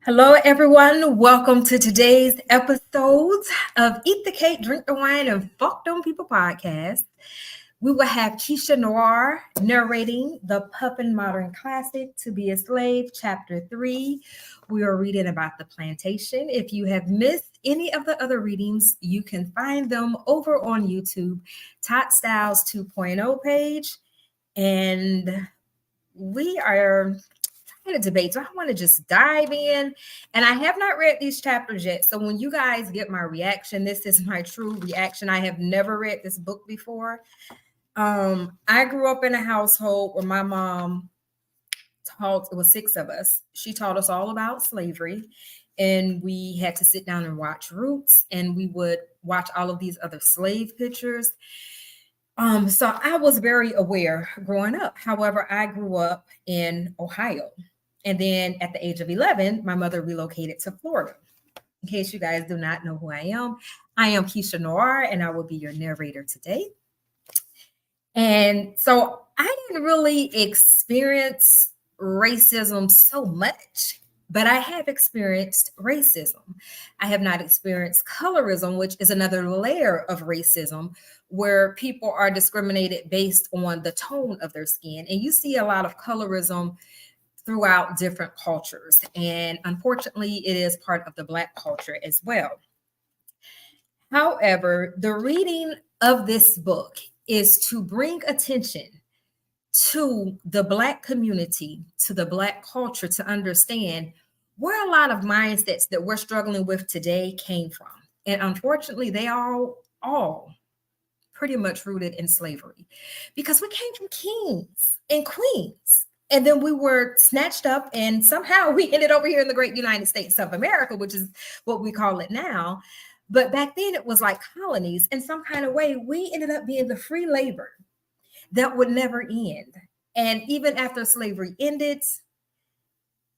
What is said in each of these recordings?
Hello, everyone. Welcome to today's episode of Eat the Cake, Drink the Wine, and Fuck Them People podcast. We will have Keisha Noir narrating the Puffin Modern Classic, To Be a Slave, Chapter 3. We are reading about the plantation. If you have missed any of the other readings, you can find them over on YouTube, Tot Styles 2.0 page. And we are trying to debate. So I want to just dive in. And I have not read these chapters yet. So when you guys get my reaction, this is my true reaction. I have never read this book before. I grew up in a household where my mom taught, it was 6 of us. She taught us all about slavery. And we had to sit down and watch Roots, and we would watch all of these other slave pictures. So I was very aware growing up. However, I grew up in Ohio. And then at the age of 11, my mother relocated to Florida. In case you guys do not know who I am Keisha Noir, and I will be your narrator today. And so I didn't really experience racism so much, but I have experienced racism. I have not experienced colorism, which is another layer of racism, where people are discriminated based on the tone of their skin. And you see a lot of colorism throughout different cultures. And unfortunately, it is part of the Black culture as well. However, the reading of this book is to bring attention to the Black community, to the Black culture, to understand where a lot of mindsets that we're struggling with today came from. And unfortunately, they are all pretty much rooted in slavery, because we came from kings and queens. And then we were snatched up, and somehow we ended over here in the great United States of America, which is what we call it now. But back then it was like colonies. In some kind of way, we ended up being the free labor that would never end. And even after slavery ended,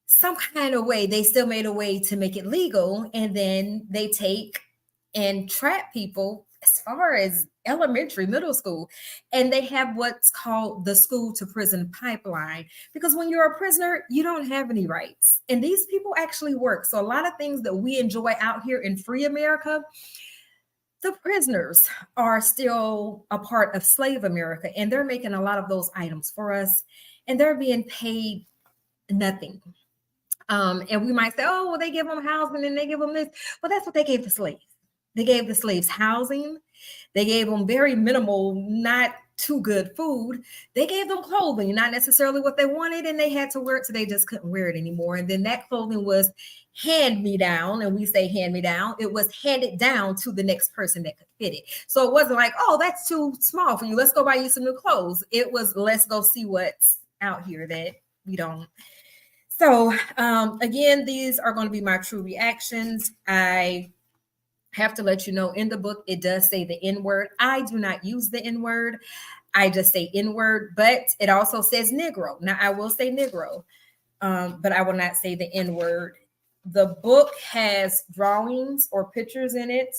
some kind of way, they still made a way to make it legal. And then they take and trap people as far as elementary, middle school. And they have what's called the school to prison pipeline, because when you're a prisoner, you don't have any rights. And these people actually work. So a lot of things that we enjoy out here in free America, the prisoners are still a part of slave America, and they're making a lot of those items for us, and they're being paid nothing. And we might say, oh, well, they give them housing and they give them this. Well, that's what they gave the slaves. They gave the slaves housing. They gave them very minimal, not too good food. They gave them clothing, not necessarily what they wanted, and they had to wear it, so they just couldn't wear it anymore. And then that clothing was hand-me-down, and we say hand-me-down. It was handed down to the next person that could fit it. So it wasn't like, oh, that's too small for you. Let's go buy you some new clothes. It was, let's go see what's out here that we don't. So again, these are going to be my true reactions. I have to let you know, in the book, it does say the N-word. I do not use the N-word. I just say N-word, but it also says Negro. Now, I will say Negro, but I will not say the N-word. The book has drawings or pictures in it.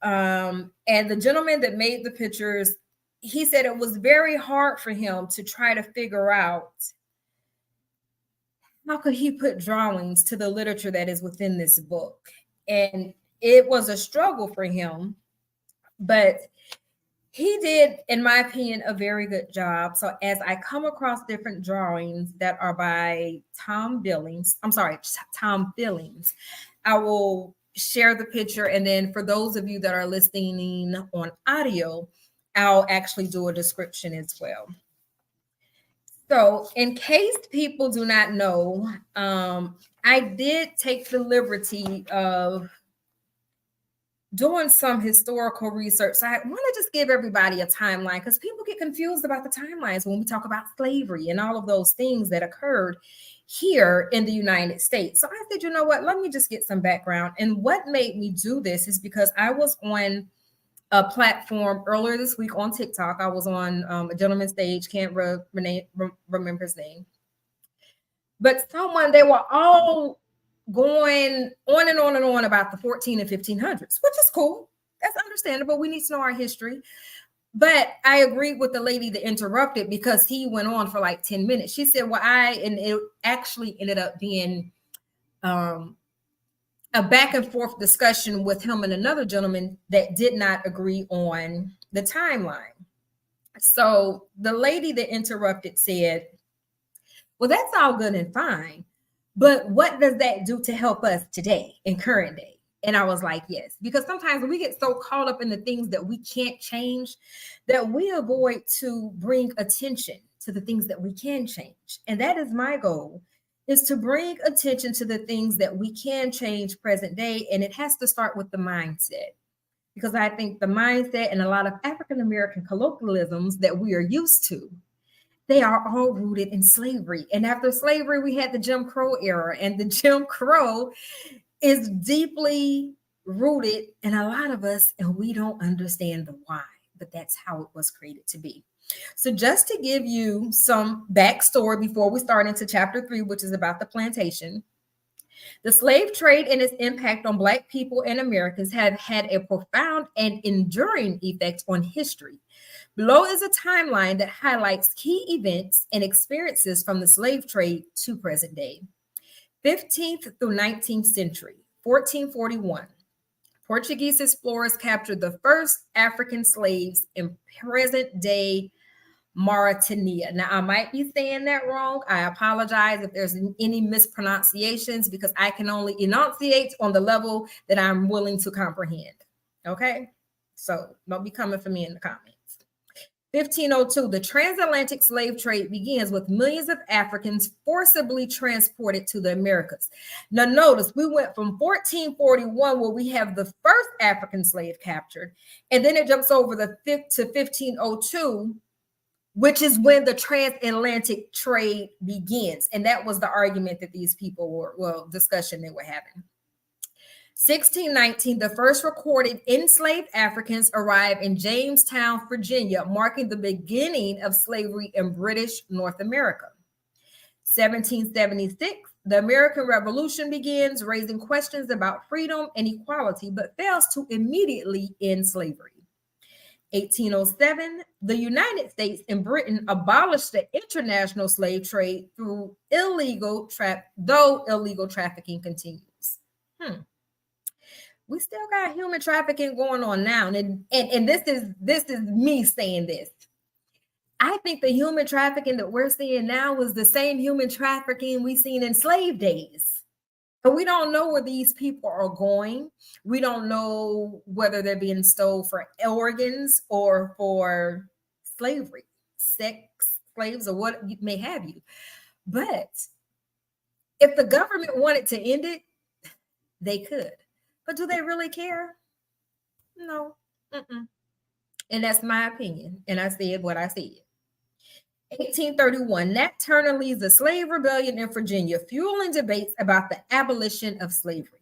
And the gentleman that made the pictures, he said it was very hard for him to try to figure out how could he put drawings to the literature that is within this book. And it was a struggle for him, but he did, in my opinion, a very good job. So as I come across different drawings that are by Tom Fillings, I will share the picture. And then for those of you that are listening on audio, I'll actually do a description as well. So in case people do not know, I did take the liberty of doing some historical research. So I want to just give everybody a timeline, because people get confused about the timelines when we talk about slavery and all of those things that occurred here in the United States. So I said, you know what, let me just get some background. And what made me do this is because I was on a platform earlier this week on TikTok. I was on a gentleman's stage, can't remember his name. But they were all going on and on and on about the 14 and 1500s, which is cool. That's understandable. We need to know our history. But I agreed with the lady that interrupted because he went on for like 10 minutes. She said, well, and it actually ended up being um, a back and forth discussion with him and another gentleman that did not agree on the timeline. So the lady that interrupted said, well, that's all good and fine, but what does that do to help us today in current day? And I was like, yes, because sometimes we get so caught up in the things that we can't change that we avoid to bring attention to the things that we can change. And that is my goal, is to bring attention to the things that we can change present day. And it has to start with the mindset, because I think the mindset and a lot of African American colloquialisms that we are used to, they are all rooted in slavery. And after slavery, we had the Jim Crow era, and the Jim Crow is deeply rooted in a lot of us, and we don't understand the why, but that's how it was created to be. So just to give you some backstory before we start into chapter 3, which is about the plantation, the slave trade and its impact on Black people and Americans have had a profound and enduring effect on history. Below is a timeline that highlights key events and experiences from the slave trade to present day. 15th through 19th century, 1441. Portuguese explorers captured the first African slaves in present day Mauritania. Now, I might be saying that wrong. I apologize if there's any mispronunciations, because I can only enunciate on the level that I'm willing to comprehend. Okay? So don't be coming for me in the comments. 1502, the transatlantic slave trade begins with millions of Africans forcibly transported to the Americas. Now, notice we went from 1441, where we have the first African slave captured, and then it jumps over to 1502, which is when the transatlantic trade begins. And that was the argument that these people were, discussion they were having. 1619, the first recorded enslaved Africans arrived in Jamestown, Virginia, marking the beginning of slavery in British North America. 1776, the American Revolution begins, raising questions about freedom and equality, but fails to immediately end slavery. 1807, the United States and Britain abolished the international slave trade through illegal trafficking continues. We still got human trafficking going on now. And this is me saying this. I think the human trafficking that we're seeing now was the same human trafficking we seen in slave days. But we don't know where these people are going. We don't know whether they're being sold for organs or for slavery, sex slaves, or what may have you. But if the government wanted to end it, they could. But do they really care? No. And that's my opinion. And I said what I said. 1831, Nat Turner leads the slave rebellion in Virginia, fueling debates about the abolition of slavery.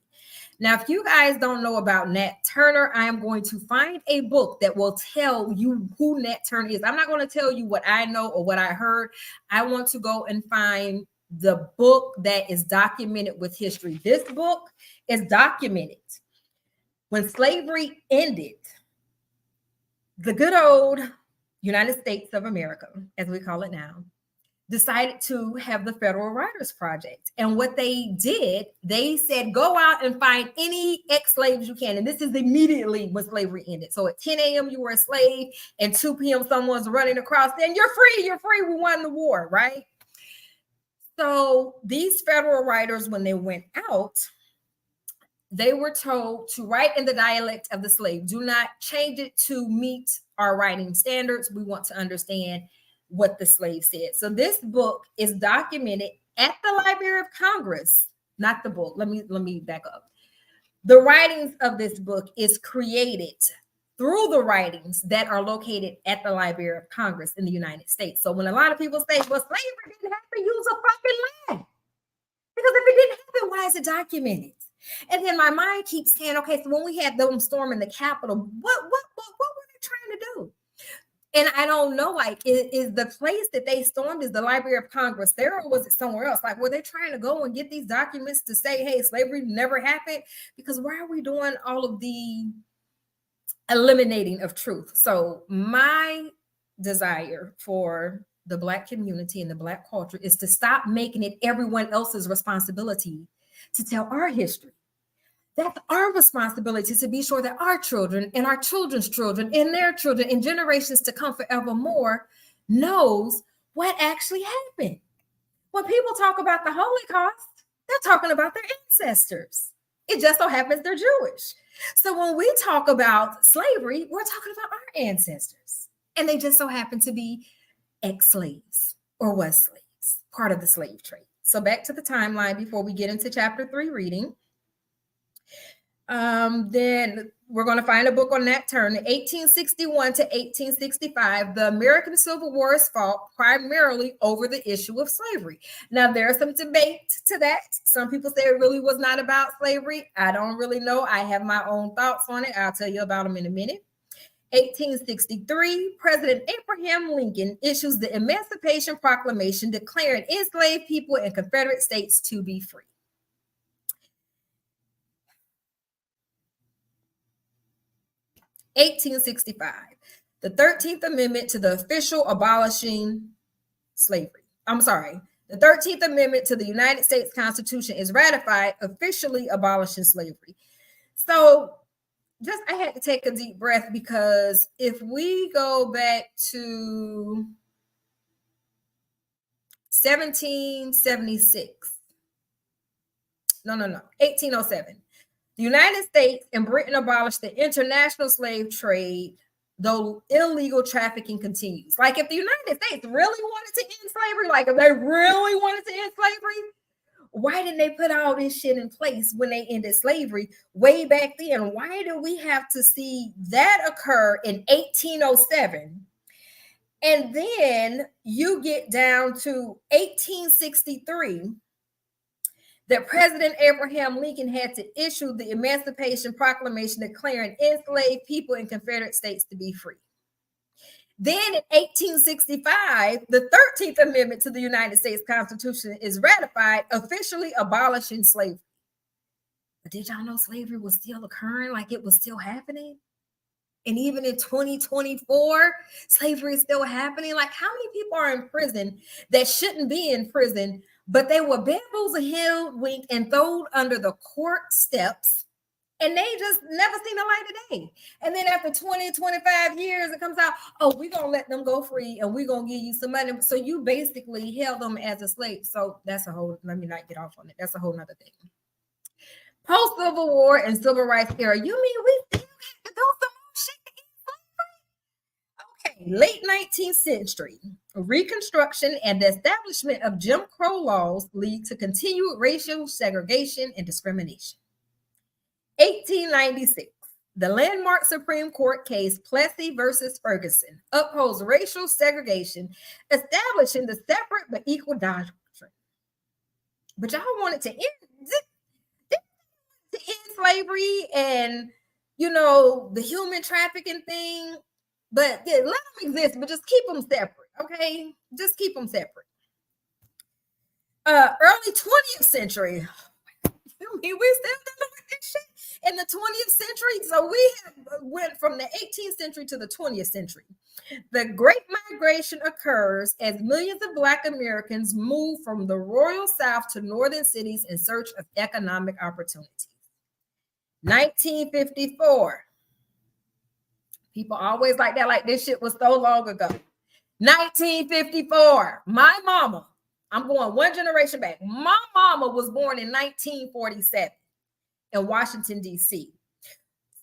Now, if you guys don't know about Nat Turner, I am going to find a book that will tell you who Nat Turner is. I'm not going to tell you what I know or what I heard. I want to go and find the book that is documented with history. This book is documented. When slavery ended, the good old United States of America, as we call it now, decided to have the Federal Writers Project. And what they did, they said, go out and find any ex-slaves you can. And this is immediately when slavery ended. So at 10 a.m., you were a slave, and 2 p.m., someone's running across, and you're free, we won the war, right? So these federal writers, when they went out, they were told to write in the dialect of the slave. Do not change it to meet our writing standards. We want to understand what the slave said. So this book is documented at the Library of Congress, not the book. Let me back up. The writings of this book is created through the writings that are located at the Library of Congress in the United States. So when a lot of people say, well, slavery didn't happen, use a fucking lie. Because if it didn't happen, why is it documented? And then my mind keeps saying, okay, so when we had them storming the Capitol, what were they trying to do? And I don't know, like, is the place that they stormed, is the Library of Congress there, or was it somewhere else? Like, were they trying to go and get these documents to say, hey, slavery never happened? Because why are we doing all of the eliminating of truth. So my desire for the Black community and the Black culture is to stop making it everyone else's responsibility to tell our history. That's our responsibility to be sure that our children and our children's children and their children and generations to come forevermore knows what actually happened. When people talk about the Holocaust, they're talking about their ancestors. It just so happens they're Jewish. So when we talk about slavery, we're talking about our ancestors. And they just so happen to be ex-slaves or was slaves, part of the slave trade. So back to the timeline before we get into chapter 3 reading. Then we're going to find a book on that turn. 1861 to 1865, the American Civil War is fought primarily over the issue of slavery. Now, there's some debate to that. Some people say it really was not about slavery. I don't really know. I have my own thoughts on it. I'll tell you about them in a minute. 1863, President Abraham Lincoln issues the Emancipation Proclamation declaring enslaved people in Confederate states to be free. 1865, the 13th Amendment to the official abolishing slavery. The 13th Amendment to the United States Constitution is ratified, officially abolishing slavery. So I had to take a deep breath, because if we go back to 1807. The United States and Britain abolished the international slave trade, though illegal trafficking continues. Like, if the United States really wanted to end slavery, like if they really wanted to end slavery, why didn't they put all this shit in place when they ended slavery way back then? Why do we have to see that occur in 1807? And then you get down to 1863, that President Abraham Lincoln had to issue the Emancipation Proclamation declaring enslaved people in Confederate states to be free. Then in 1865, the 13th Amendment to the United States Constitution is ratified, officially abolishing slavery. But did y'all know slavery was still occurring, like it was still happening? And even in 2024, slavery is still happening. Like, how many people are in prison that shouldn't be in prison, but they were bamboozled, hoodwinked, and thrown under the court steps, and they just never seen the light of day. And then after 20, 25 years, it comes out, oh, we're going to let them go free, and we're going to give you some money. So you basically held them as a slave. So that's a whole, let me not get off on it. That's a whole nother thing. Post-Civil War and Civil Rights era. You mean we still have to do some more shit? Late 19th century, Reconstruction and the establishment of Jim Crow laws lead to continued racial segregation and discrimination. 1896, the landmark Supreme Court case Plessy versus Ferguson upholds racial segregation, establishing the separate but equal doctrine. But y'all wanted to end slavery and, the human trafficking thing. But yeah, let them exist, but just keep them separate, okay? Just keep them separate. Early 20th century. We still doing this shit in the 20th century. So we went from the 18th century to the 20th century. The Great Migration occurs as millions of Black Americans move from the Royal South to northern cities in search of economic opportunities. 1954. People always like that, like this shit was so long ago. 1954, my mama, I'm going one generation back. My mama was born in 1947 in Washington, D.C.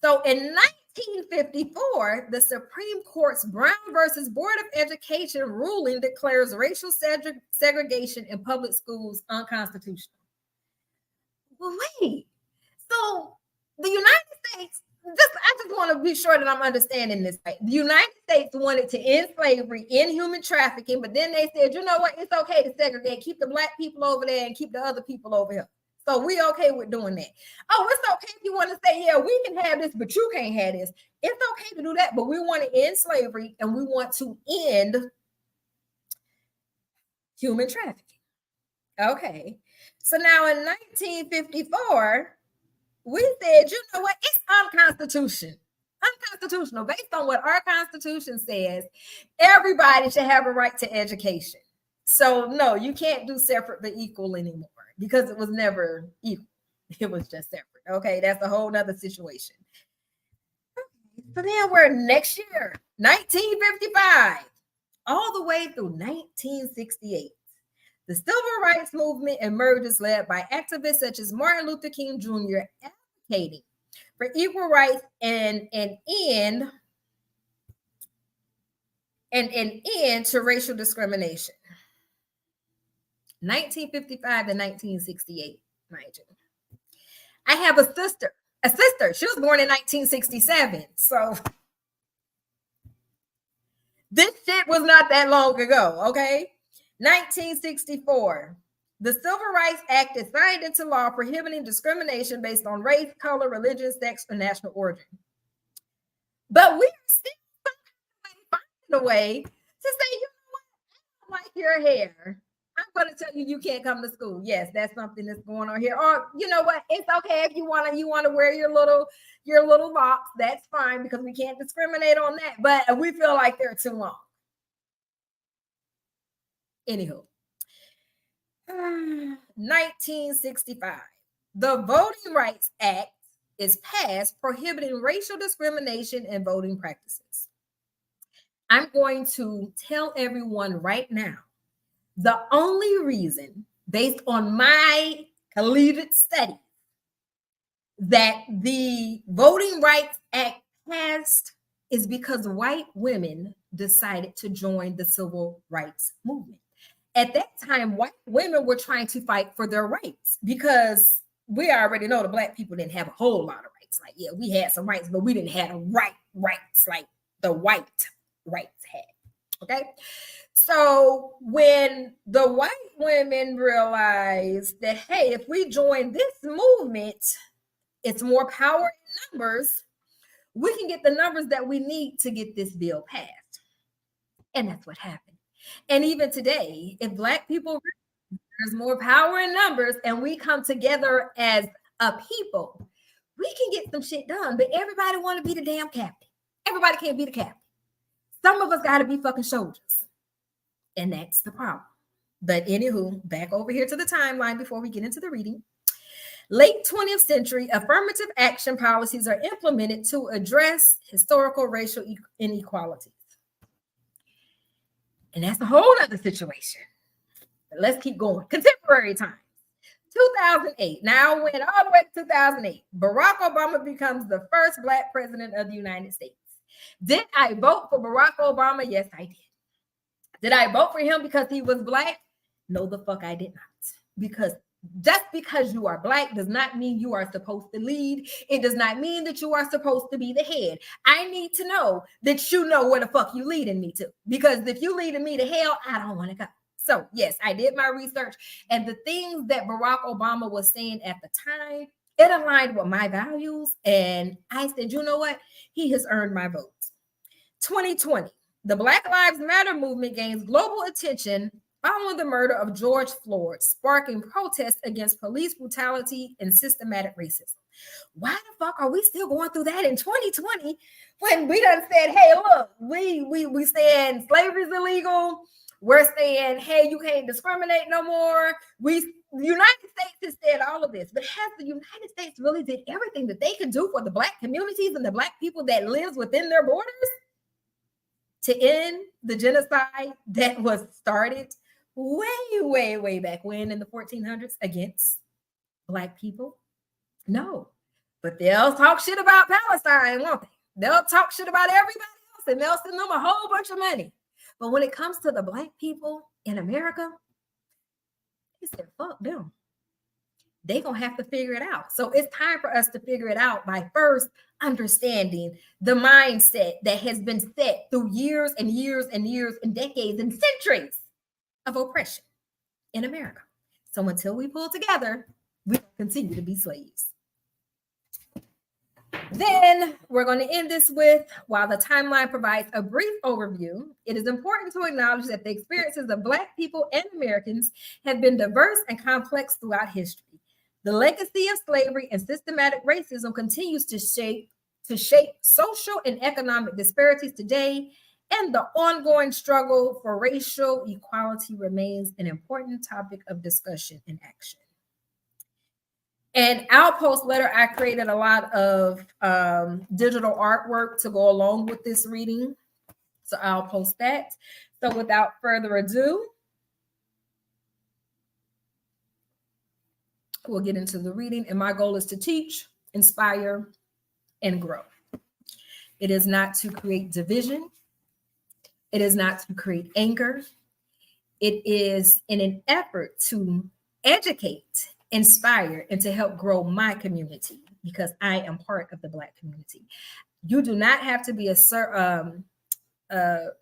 So in 1954, the Supreme Court's Brown versus Board of Education ruling declares racial segregation in public schools unconstitutional. Well, wait. So the United States, I just want to be sure that I'm understanding this right. The United States wanted to end slavery, end human trafficking, but then they said, you know what? It's okay to segregate. Keep the Black people over there and keep the other people over here. So we okay with doing that. Oh, it's okay if you want to say, yeah, we can have this, but you can't have this. It's okay to do that, but we want to end slavery and we want to end human trafficking. Okay. So now in 1954, we said, you know what? It's unconstitutional. unconstitutional. Based on what our Constitution says, everybody should have a right to education. So no, you can't do separate but equal anymore because it was never equal. It was just separate. Okay, that's a whole nother situation. So then we're next year, 1955, all the way through 1968. The civil rights movement emerges, led by activists such as Martin Luther King Jr., advocating for equal rights and an end to racial discrimination. 1955 and 1968, mind you. I have a sister. She was born in 1967. So this shit was not that long ago, okay? 1964. The Civil Rights Act is signed into law prohibiting discrimination based on race, color, religion, sex, or national origin. But we are still finding a way to say, you know what? I don't like your hair. I'm going to tell you, you can't come to school. Yes, that's something that's going on here. Or you know what? It's okay if you want to wear your little locks. That's fine because we can't discriminate on that. But we feel like they're too long. Anywho, 1965, the Voting Rights Act is passed prohibiting racial discrimination in voting practices. I'm going to tell everyone right now, the only reason, based on my collegiate study, that the Voting Rights Act passed is because white women decided to join the civil rights movement. At that time, white women were trying to fight for their rights because we already know the black people didn't have a whole lot of rights. Like, yeah, we had some rights, but we didn't have rights like the white rights had. Okay. So when the white women realized that, hey, if we join this movement, it's more power in numbers, we can get the numbers that we need to get this bill passed. And that's what happened. And even today, if black people, there's more power in numbers and we come together as a people, we can get some shit done. But everybody want to be the damn captain. Everybody can't be the captain. Some of us got to be fucking soldiers. And that's the problem. But anywho, back over here to the timeline before we get into the reading. Late 20th century, affirmative action policies are implemented to address historical racial inequalities. And that's a whole other situation. But let's keep going. Contemporary times. 2008. Now went all the way to 2008. Barack Obama becomes the first Black president of the United States. Did I vote for Barack Obama? Yes, I did. Did I vote for him because he was Black? No, the fuck I did not. Because just because you are Black does not mean you are supposed to lead. It does not mean that you are supposed to be the head. I need to know that you know where the fuck you leading me to. Because if you leading me to hell, I don't want to go. So yes, I did my research. And the things that Barack Obama was saying at the time, it aligned with my values. And I said, you know what? He has earned my vote. 2020, the Black Lives Matter movement gains global attention following the murder of George Floyd, sparking protests against police brutality and systematic racism. Why the fuck are we still going through that in 2020 when we done said, hey, look, we saying slavery is illegal. We're saying, hey, you can't discriminate no more. The United States has said all of this, but has the United States really did everything that they could do for the Black communities and the Black people that lives within their borders to end the genocide that was started way back when in the 1400s against Black people? No, but they'll talk shit about Palestine, won't they? They'll talk shit about everybody else and they'll send them a whole bunch of money. But when it comes to the Black people in America, they said, fuck them. They're going to have to figure it out. So it's time for us to figure it out by first understanding the mindset that has been set through years and years and years and decades and centuries of oppression in America. So until we pull together, we continue to be slaves. Then we're going to end this with, while the timeline provides a brief overview, it is important to acknowledge that the experiences of Black people and Americans have been diverse and complex throughout history. The legacy of slavery and systematic racism continues to shape to shape social and economic disparities today, and the ongoing struggle for racial equality remains an important topic of discussion and action. And Outpost letter, I created a lot of digital artwork to go along with this reading. So I'll post that. So without further ado, we'll get into the reading. And my goal is to teach, inspire, and grow. It is not to create division. It is not to create anger. It is in an effort to educate, inspire, and to help grow my community, because I am part of the Black community. You do not have to be a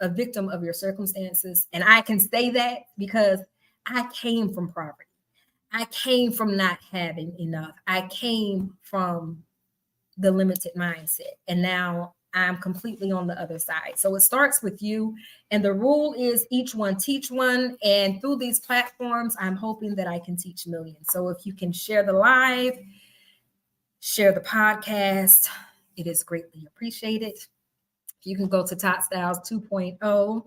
victim of your circumstances. And I can say that because I came from poverty. I came from not having enough. I came from the limited mindset. And now I'm completely on the other side. So it starts with you. And the rule is each one teach one. And through these platforms, I'm hoping that I can teach millions. So if you can share the live, share the podcast, it is greatly appreciated. You can go to Top Styles 2.0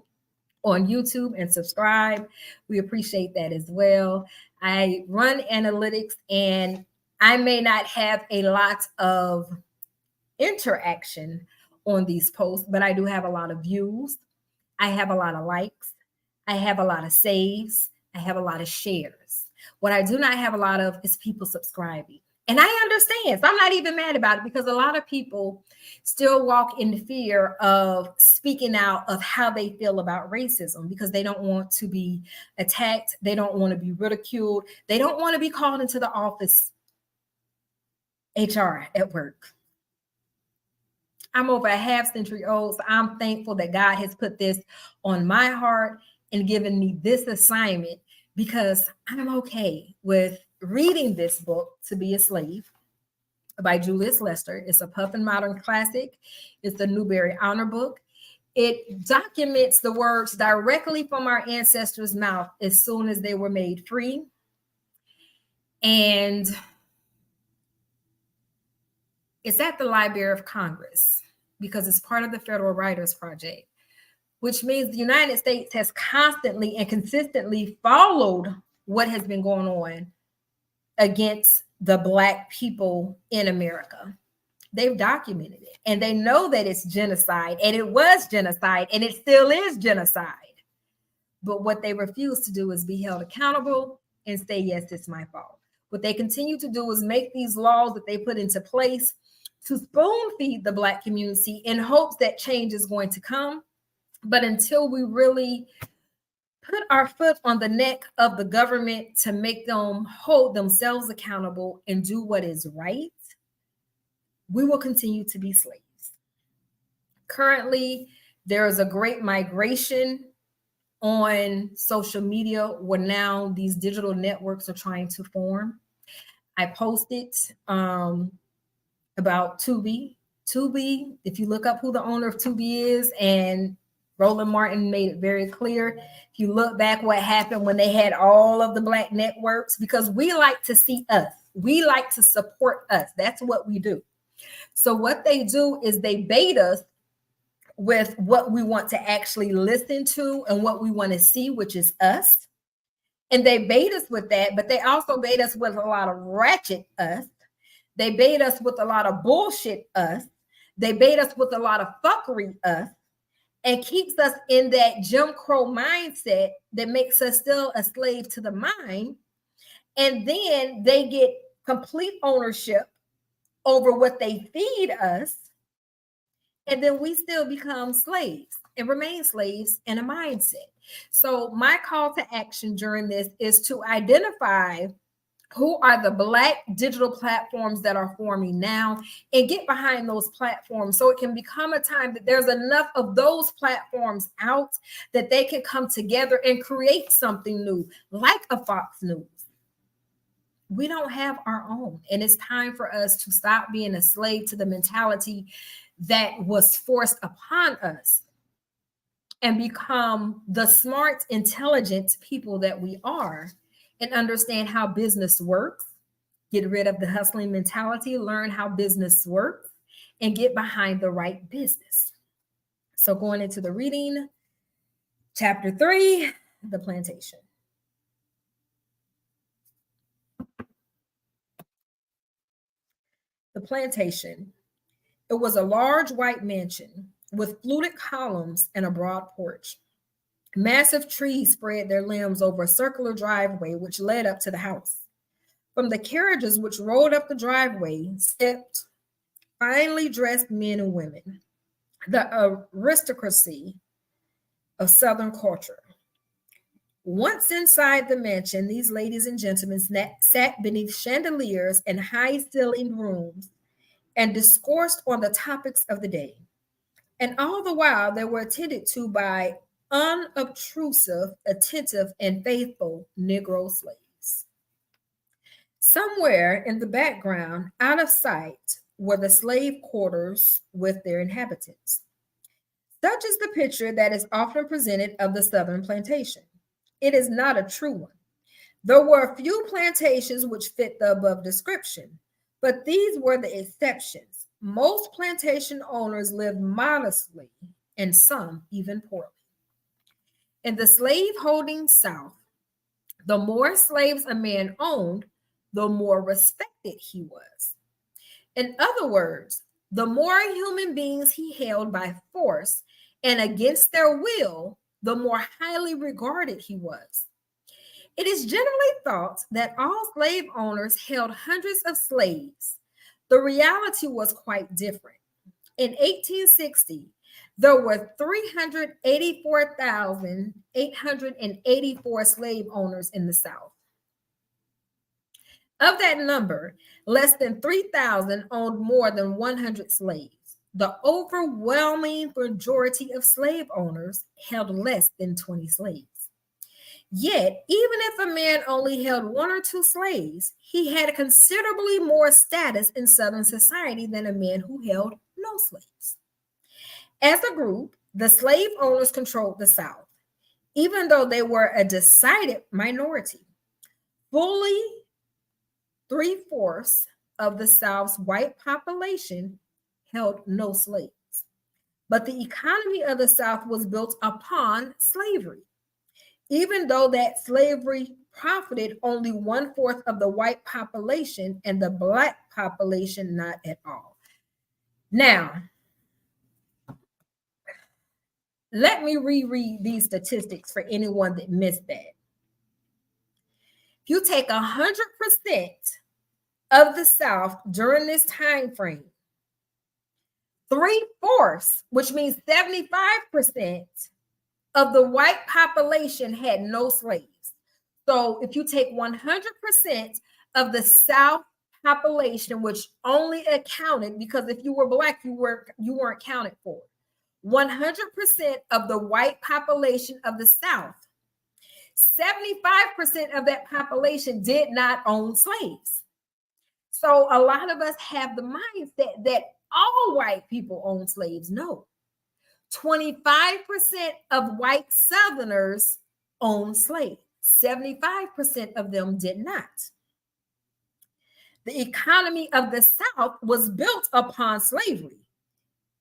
on YouTube and subscribe. We appreciate that as well. I run analytics, and I may not have a lot of interaction on these posts, but I do have a lot of views. I have a lot of likes. I have a lot of saves. I have a lot of shares. What I do not have a lot of is people subscribing. And I understand. So I'm not even mad about it, because a lot of people still walk in fear of speaking out of how they feel about racism, because they don't want to be attacked. They don't want to be ridiculed. They don't want to be called into the office, HR at work. I'm over a half century old, so I'm thankful that God has put this on my heart and given me this assignment, because I'm okay with reading this book, To Be a Slave by Julius Lester. It's a Puffin Modern classic. It's the Newbery Honor Book. It documents the words directly from our ancestors' mouth as soon as they were made free. And it's at the Library of Congress because it's part of the Federal Writers Project, which means the United States has constantly and consistently followed what has been going on against the Black people in America. They've documented it, and they know that it's genocide, and it was genocide, and it still is genocide. But what they refuse to do is be held accountable and say, yes, it's my fault. What they continue to do is make these laws that they put into place to spoon feed the Black community in hopes that change is going to come. But until we really put our foot on the neck of the government to make them hold themselves accountable and do what is right, we will continue to be slaves. Currently, there is a great migration on social media where now these digital networks are trying to form. I posted about Tubi. Tubi, if you look up who the owner of Tubi is, and Roland Martin made it very clear. If you look back what happened when they had all of the Black networks, because we like to see us. We like to support us. That's what we do. So what they do is they bait us with what we want to actually listen to and what we want to see, which is us. And they bait us with that, but they also bait us with a lot of ratchet us. They bait us with a lot of bullshit us. They bait us with a lot of fuckery us, and keeps us in that Jim Crow mindset that makes us still a slave to the mind. And then they get complete ownership over what they feed us. And then we still become slaves and remain slaves in a mindset. So my call to action during this is to identify who are the Black digital platforms that are forming now, and get behind those platforms so it can become a time that there's enough of those platforms out that they can come together and create something new, like a Fox News. We don't have our own, and it's time for us to stop being a slave to the mentality that was forced upon us and become the smart, intelligent people that we are, and understand how business works, get rid of the hustling mentality, learn how business works, and get behind the right business. So going into the reading, chapter 3, the plantation. The plantation. It was a large white mansion with fluted columns and a broad porch. Massive trees spread their limbs over a circular driveway which led up to the house. From the carriages which rolled up the driveway stepped finely dressed men and women, the aristocracy of Southern culture. Once inside the mansion, these ladies and gentlemen sat beneath chandeliers in high-ceilinged rooms and discoursed on the topics of the day. And all the while, they were attended to by unobtrusive, attentive, and faithful Negro slaves. Somewhere in the background, out of sight, were the slave quarters with their inhabitants. Such is the picture that is often presented of the Southern plantation. It is not a true one. There were a few plantations which fit the above description, but these were the exceptions. Most plantation owners lived modestly, and some even poorly. In the slave-holding South, the more slaves a man owned, the more respected he was. In other words, the more human beings he held by force and against their will, the more highly regarded he was. It is generally thought that all slave owners held hundreds of slaves. The reality was quite different. In 1860, there were 384,884 slave owners in the South. Of that number, less than 3,000 owned more than 100 slaves. The overwhelming majority of slave owners held less than 20 slaves. Yet, even if a man only held 1 or 2 slaves, he had considerably more status in Southern society than a man who held no slaves. As a group, the slave owners controlled the South, even though they were a decided minority. Fully 3/4 of the South's white population held no slaves. But the economy of the South was built upon slavery. Even though that slavery profited only 1/4 of the white population and the Black population not at all. Now, let me reread these statistics for anyone that missed that. If you take 100% of the South during this time frame, 3/4, which means 75% of the white population had no slaves. So if you take 100% of the South population, which only accounted, because if you were Black, you weren't counted for, 100% of the white population of the South, 75% of that population did not own slaves. So a lot of us have the mindset that all white people own slaves. No. 25% of white Southerners owned slaves. 75% of them did not. The economy of the South was built upon slavery,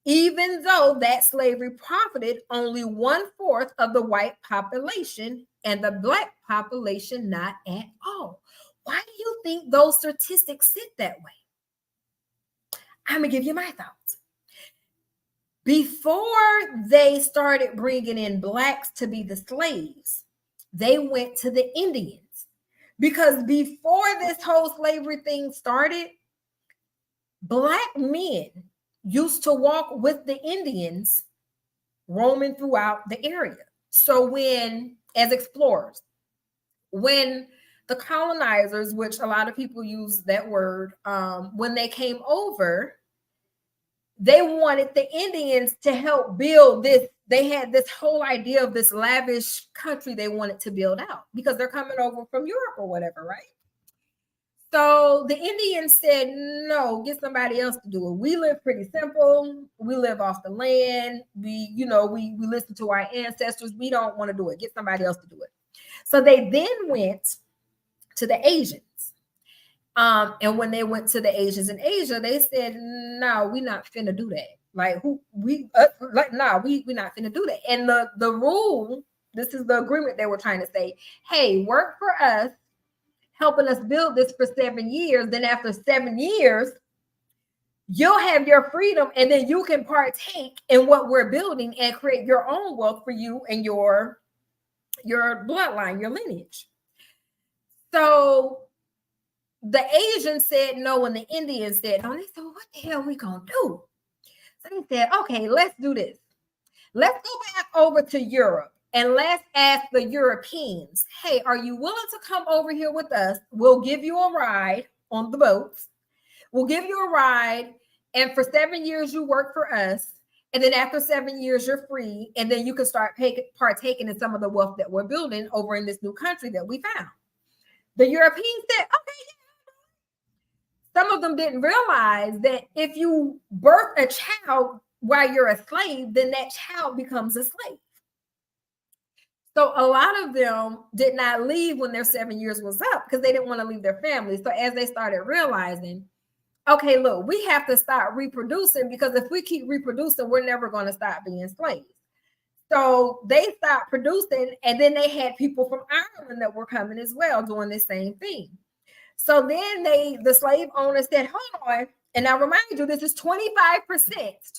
even though that slavery profited only 1/4 of the white population and the Black population not at all. Why do you think those statistics sit that way? I'm going to give you my thoughts. Before they started bringing in Blacks to be the slaves, they went to the Indians. Because before this whole slavery thing started, Black men used to walk with the Indians roaming throughout the area. So as explorers, when the colonizers, which a lot of people use that word, when they came over, they wanted the Indians to help build this. They had this whole idea of this lavish country they wanted to build out because they're coming over from Europe or whatever, right? So the Indians said, no, get somebody else to do it. We live pretty simple. We live off the land. We listen to our ancestors. We don't want to do it. Get somebody else to do it. So they then went to the Asians. And when they went to the Asians in Asia, they said, "No, we not finna do that. Like who we like? Nah, we not finna do that." And the rule, this is the agreement they were trying to say. Hey, work for us, helping us build this for 7 years. Then after 7 years, you'll have your freedom, and then you can partake in what we're building and create your own wealth for you and your bloodline, your lineage. So the Asians said no, and the Indians said no. And they said, well, what the hell are we gonna do? So they said, okay, let's do this. Let's go back over to Europe and let's ask the Europeans, hey, are you willing to come over here with us? We'll give you a ride on the boats. We'll give you a ride, and for 7 years you work for us, and then after 7 years you're free, and then you can start partaking in some of the wealth that we're building over in this new country that we found. The Europeans said, okay, yeah. Some of them didn't realize that if you birth a child while you're a slave, then that child becomes a slave. So a lot of them did not leave when their 7 years was up because they didn't want to leave their families. So as they started realizing, okay, look, we have to start reproducing, because if we keep reproducing, we're never going to stop being slaves. So they stopped producing, and then they had people from Ireland that were coming as well doing the same thing. So then the slave owners said, hold on. And I remind you, this is 25%,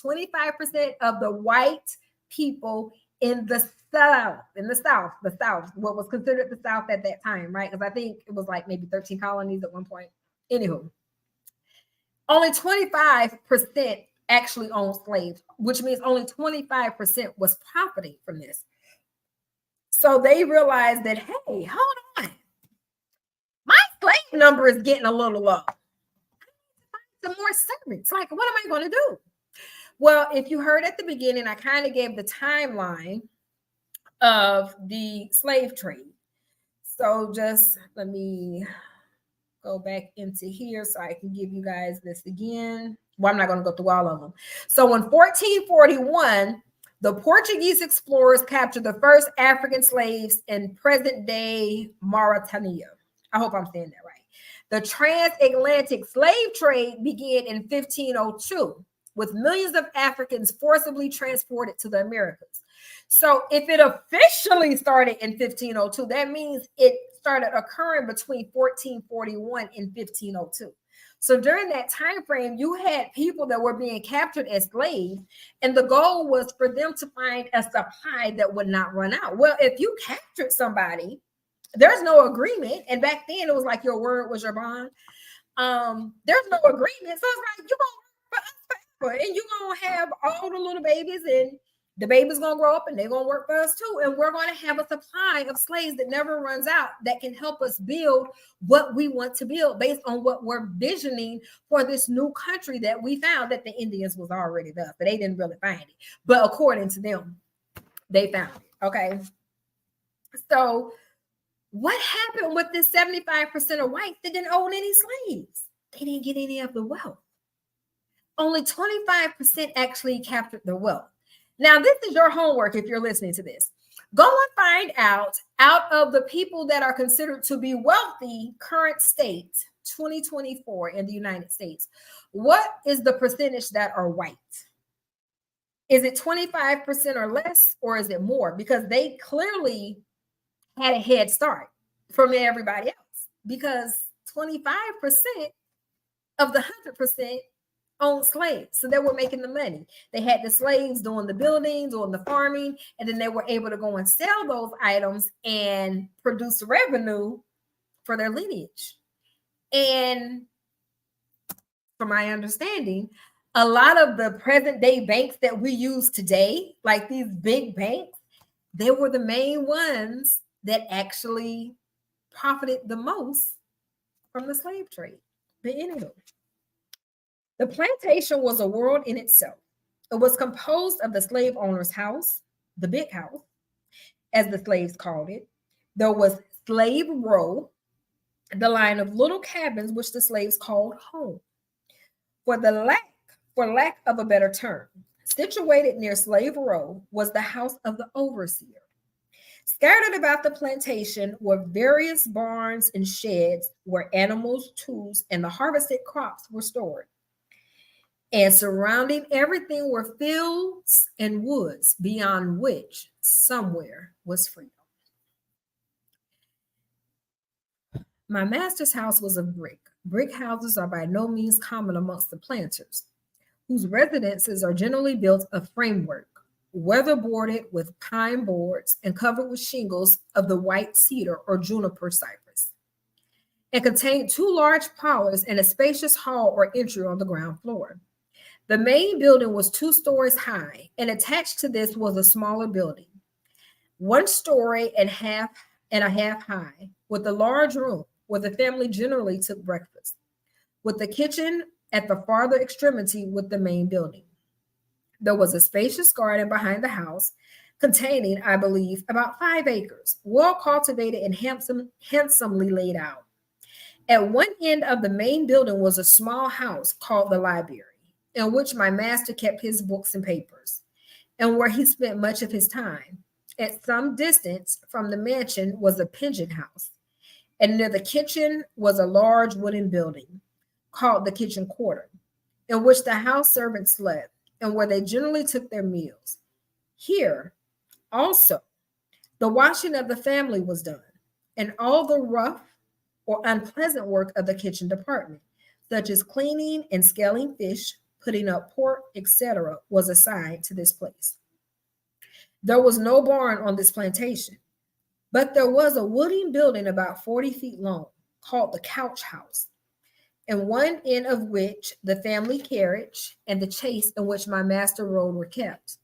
25% of the white people in the South, what was considered the South at that time, right? Because I think it was like maybe 13 colonies at one point. Anywho, only 25% actually owned slaves, which means only 25% was profiting from this. So they realized that, hey, hold on. My slave number is getting a little low. I need to find some more servants. Like, what am I going to do? Well, if you heard at the beginning, I kind of gave the timeline of the slave trade. So just let me go back into here so I can give you guys this again. Well, I'm not going to go through all of them. So in 1441, the Portuguese explorers captured the first African slaves in present-day Mauritania. I hope I'm saying that right. The transatlantic slave trade began in 1502, with millions of Africans forcibly transported to the Americas. So if it officially started in 1502, that means it started occurring between 1441 and 1502. So during that time frame, you had people that were being captured as slaves, and the goal was for them to find a supply that would not run out. Well, if you captured somebody, there's no agreement, and back then it was like your word was your bond. There's no agreement, so it's like, you're gonna work for us forever, and you're gonna have all the little babies, and the baby's gonna grow up and they're gonna work for us too. And we're gonna have a supply of slaves that never runs out, that can help us build what we want to build based on what we're visioning for this new country that we found, that the Indians was already there, but they didn't really find it. But according to them, they found it. Okay. So what happened with this 75% of whites that didn't own any slaves? They didn't get any of the wealth. Only 25% actually captured the wealth. Now, this is your homework if you're listening to this. Go and find out of the people that are considered to be wealthy, current state, 2024 in the United States, what is the percentage that are white? Is it 25% or less, or is it more? Because they clearly had a head start from everybody else, because 25% of the 100% owned slaves. So they were making the money. They had the slaves doing the building, doing the farming, and then they were able to go and sell those items and produce revenue for their lineage. And from my understanding, a lot of the present day banks that we use today, like these big banks, they were the main ones that actually profited the most from the slave trade. But anyway, the plantation was a world in itself. It was composed of the slave owner's house, the big house, as the slaves called it. There was slave row, the line of little cabins which the slaves called home. For lack of a better term, situated near slave row was the house of the overseer. Scattered about the plantation were various barns and sheds where animals, tools, and the harvested crops were stored. And surrounding everything were fields and woods, beyond which somewhere was freedom. My master's house was of brick. Brick houses are by no means common amongst the planters, whose residences are generally built of framework, weatherboarded with pine boards and covered with shingles of the white cedar or juniper cypress, and contained two large parlors and a spacious hall or entry on the ground floor. The main building was 2 stories high, and attached to this was a smaller building, 1 story and a half high, with a large room where the family generally took breakfast, with the kitchen at the farther extremity with the main building. There was a spacious garden behind the house, containing, I believe, about 5 acres, well cultivated and handsomely laid out. At one end of the main building was a small house called the library, in which my master kept his books and papers, and where he spent much of his time. At some distance from the mansion was a pigeon house, and near the kitchen was a large wooden building called the kitchen quarter, in which the house servants slept and where they generally took their meals. Here, also, the washing of the family was done, and all the rough or unpleasant work of the kitchen department, such as cleaning and scaling fish, putting up pork, etc., was assigned to this place. There was no barn on this plantation, but there was a wooden building about 40 feet long called the couch house, and one end of which the family carriage and the chaise in which my master rode were kept.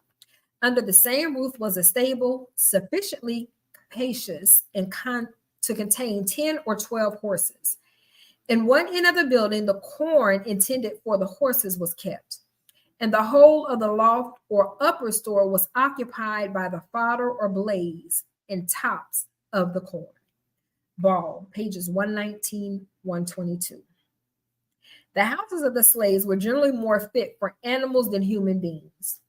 Under the same roof was a stable sufficiently capacious and to contain 10 or 12 horses. In one end of the building, the corn intended for the horses was kept, and the whole of the loft or upper store was occupied by the fodder or blaze and tops of the corn. Ball, pages 119, 122. The houses of the slaves were generally more fit for animals than human beings.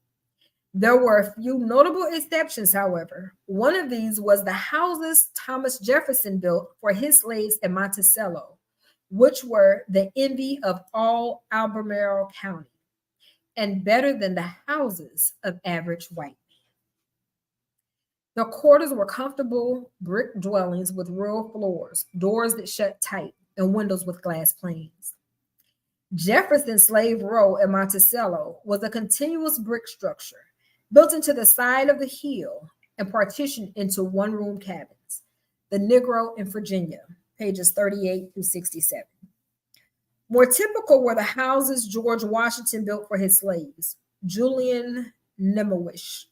There were a few notable exceptions, however. One of these was the houses Thomas Jefferson built for his slaves in Monticello, which were the envy of all Albemarle County, and better than the houses of average white men. The quarters were comfortable brick dwellings with real floors, doors that shut tight, and windows with glass panes. Jefferson's Slave Row in Monticello was a continuous brick structure built into the side of the hill and partitioned into one-room cabins. The Negro in Virginia, pages 38 through 67. More typical were the houses George Washington built for his slaves. Julian Nemowich,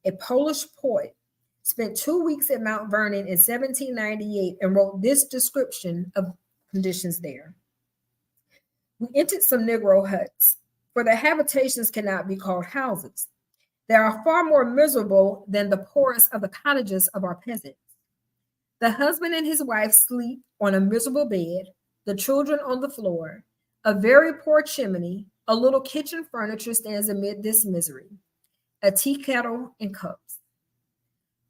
a Polish poet, spent 2 weeks at Mount Vernon in 1798 and wrote this description of conditions there. We entered some Negro huts, for their habitations cannot be called houses. They are far more miserable than the poorest of the cottages of our peasants. The husband and his wife sleep on a miserable bed, the children on the floor, a very poor chimney, a little kitchen furniture stands amid this misery, a tea kettle and cups.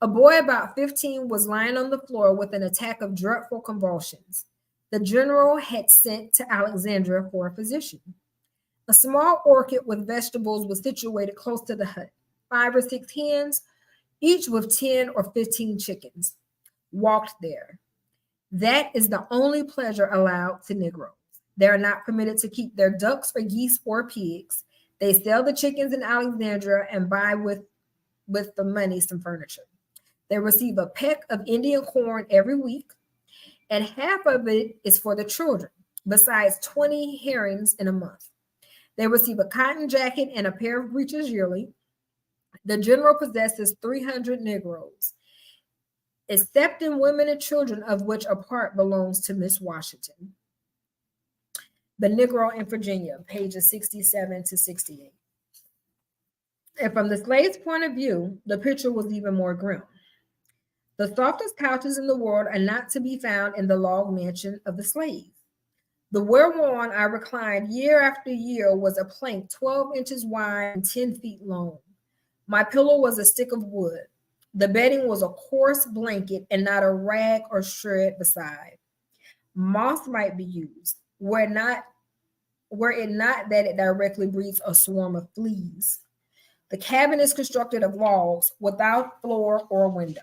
A boy about 15 was lying on the floor with an attack of dreadful convulsions. The general had sent to Alexandria for a physician. A small orchard with vegetables was situated close to the hut. 5 or 6 hens, each with 10 or 15 chickens, walked there. That is the only pleasure allowed to Negroes. They are not permitted to keep their ducks or geese or pigs. They sell the chickens in Alexandria and buy with the money some furniture. They receive a peck of Indian corn every week, and half of it is for the children, besides 20 herrings in a month. They receive a cotton jacket and a pair of breeches yearly. The general possesses 300 Negroes, excepting women and children, of which a part belongs to Miss Washington. The Negro in Virginia, pages 67 to 68. And from the slave's point of view, the picture was even more grim. The softest couches in the world are not to be found in the log mansion of the slave. The whereon I reclined year after year was a plank 12 inches wide and 10 feet long. My pillow was a stick of wood. The bedding was a coarse blanket and not a rag or shred beside. Moss might be used, were it not that it directly breeds a swarm of fleas. The cabin is constructed of logs without floor or window.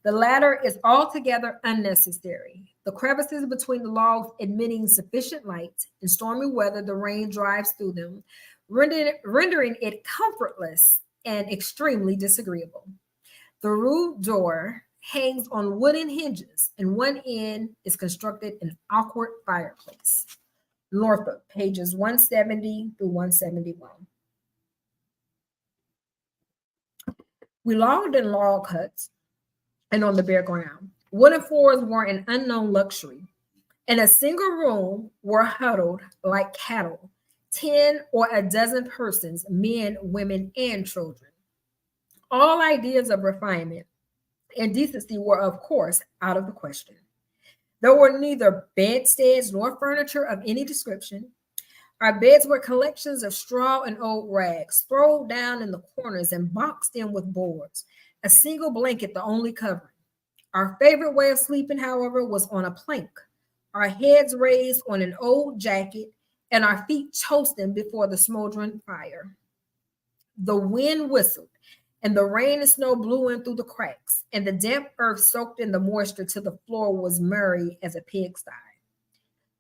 The latter is altogether unnecessary. The crevices between the logs admitting sufficient light. In stormy weather, the rain drives through them, rendering it comfortless and extremely disagreeable. The roof door hangs on wooden hinges, and one end is constructed an awkward fireplace. Northup, pages 170 through 171. We logged in log huts and on the bare ground. Wooden floors were an unknown luxury. In a single room were huddled like cattle, 10 or a dozen persons, men, women, and children. All ideas of refinement and decency were, of course, out of the question. There were neither bedsteads nor furniture of any description. Our beds were collections of straw and old rags, thrown down in the corners and boxed in with boards, a single blanket the only covering. Our favorite way of sleeping, however, was on a plank, our heads raised on an old jacket and our feet toasting before the smoldering fire. The wind whistled, and the rain and snow blew in through the cracks, and the damp earth soaked in the moisture till the floor was murky as a pigsty.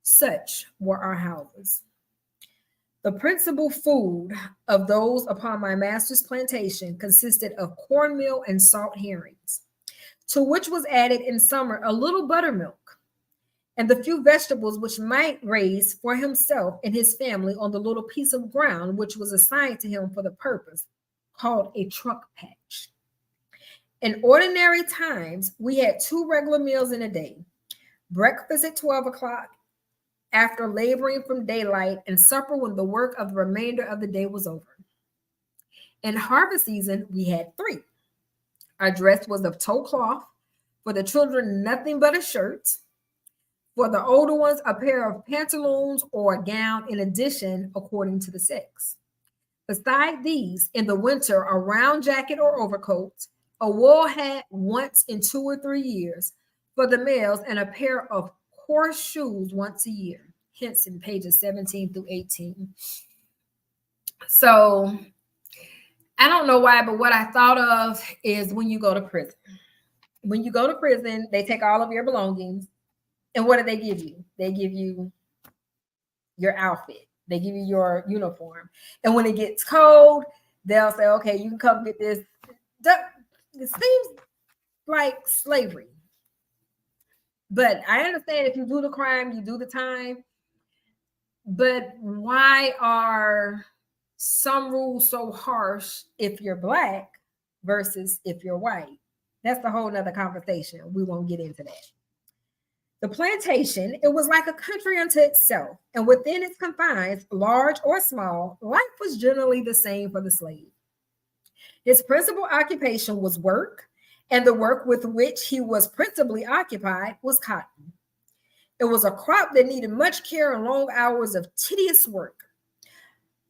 Such were our houses. The principal food of those upon my master's plantation consisted of cornmeal and salt herrings, to which was added in summer a little buttermilk, and the few vegetables which might raise for himself and his family on the little piece of ground which was assigned to him for the purpose, called a truck patch. In ordinary times, we had 2 regular meals in a day: breakfast at 12 o'clock, after laboring from daylight, and supper when the work of the remainder of the day was over. In harvest season, we had 3. Our dress was of tow cloth, for the children nothing but a shirt, for the older ones a pair of pantaloons or a gown in addition according to the sex. Beside these, in the winter, a round jacket or overcoat, a wool hat once in 2 or 3 years for the males, and a pair of coarse shoes once a year. Hence in pages 17 through 18. So I don't know why, but what I thought of is when you go to prison. When you go to prison, they take all of your belongings. And what do they give you? They give you your outfit. They give you your uniform. And when it gets cold, they'll say, okay, you can come get this. It seems like slavery. But I understand if you do the crime, you do the time. But why are some rules so harsh if you're Black versus if you're white? That's a whole nother conversation. We won't get into that. The plantation, it was like a country unto itself, and within its confines, large or small, life was generally the same for the slave. His principal occupation was work, and the work with which he was principally occupied was cotton. It was a crop that needed much care and long hours of tedious work.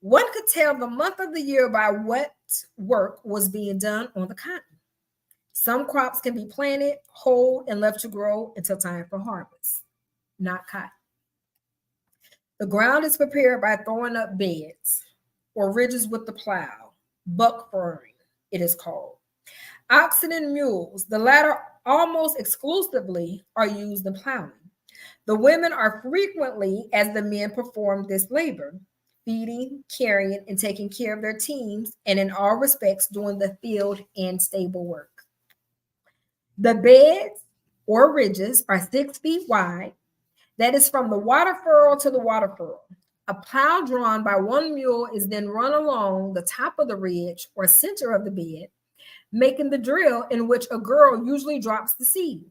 One could tell the month of the year by what work was being done on the cotton. Some crops can be planted, hoed, and left to grow until time for harvest, not cotton. The ground is prepared by throwing up beds or ridges with the plow, buck furring, it is called. Oxen and mules, the latter almost exclusively, are used in plowing. The women are frequently, as the men, perform this labor, feeding, carrying, and taking care of their teams, and in all respects doing the field and stable work. The beds or ridges are 6 feet wide. That is from the water furrow to the water furrow. A plow drawn by one mule is then run along the top of the ridge or center of the bed, making the drill in which a girl usually drops the seed,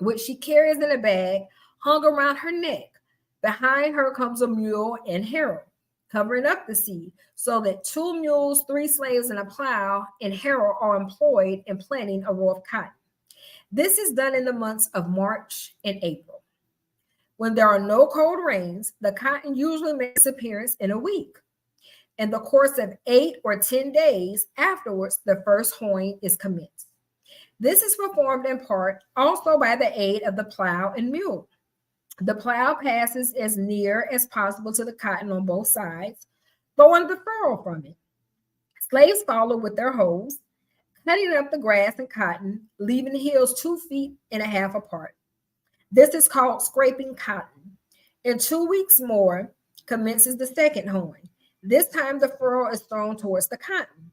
which she carries in a bag hung around her neck. Behind her comes a mule and harrow, covering up the seed, so that 2 mules, 3 slaves, and a plow and harrow are employed in planting a row of cotton. This is done in the months of March and April. When there are no cold rains, the cotton usually makes its appearance in a week. In the course of 8 or 10 days afterwards, the first hoeing is commenced. This is performed in part also by the aid of the plow and mule. The plow passes as near as possible to the cotton on both sides, throwing the furrow from it. Slaves follow with their hoes, cutting up the grass and cotton, leaving the hills 2.5 feet apart. This is called scraping cotton. In 2 weeks more, commences the second hoeing. This time the furrow is thrown towards the cotton.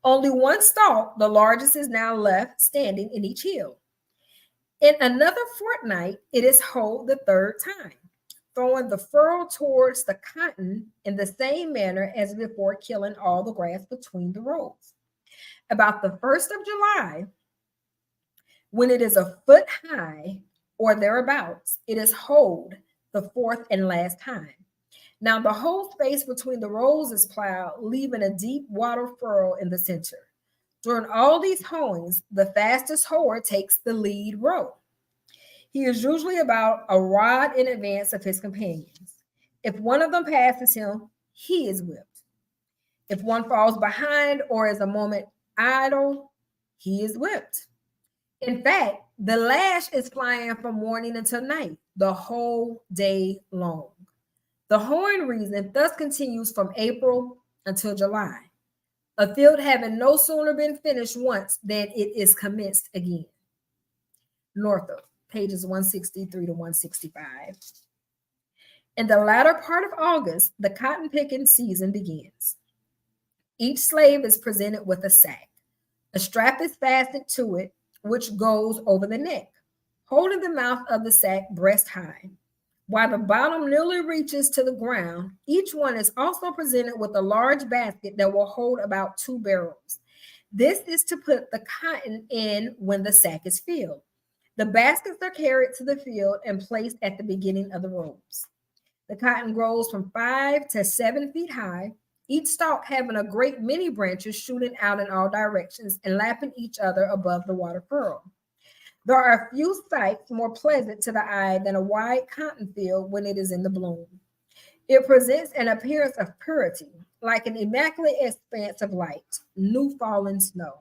Only one stalk, the largest, is now left standing in each hill. In another fortnight, it is hoed the third time, throwing the furrow towards the cotton in the same manner as before, killing all the grass between the rows. About the 1st of July, when it is a foot high or thereabouts, it is hoed the fourth and last time. Now the whole space between the rows is plowed, leaving a deep water furrow in the center. During all these hoeings, the fastest hoer takes the lead row. He is usually about a rod in advance of his companions. If one of them passes him, he is whipped. If one falls behind or is a moment idle, he is whipped. In fact, the lash is flying from morning until night, the whole day long. The hoeing season thus continues from April until July, a field having no sooner been finished once than it is commenced again. Northup, pages 163 to 165. In the latter part of August, the cotton picking season begins. Each slave is presented with a sack. A strap is fastened to it, which goes over the neck, holding the mouth of the sack breast high. While the bottom nearly reaches to the ground, each one is also presented with a large basket that will hold about 2 barrels. This is to put the cotton in when the sack is filled. The baskets are carried to the field and placed at the beginning of the rows. The cotton grows from 5 to 7 feet high, each stalk having a great many branches shooting out in all directions and lapping each other above the water furrow. There are few sights more pleasant to the eye than a wide cotton field when it is in the bloom. It presents an appearance of purity, like an immaculate expanse of light, new fallen snow.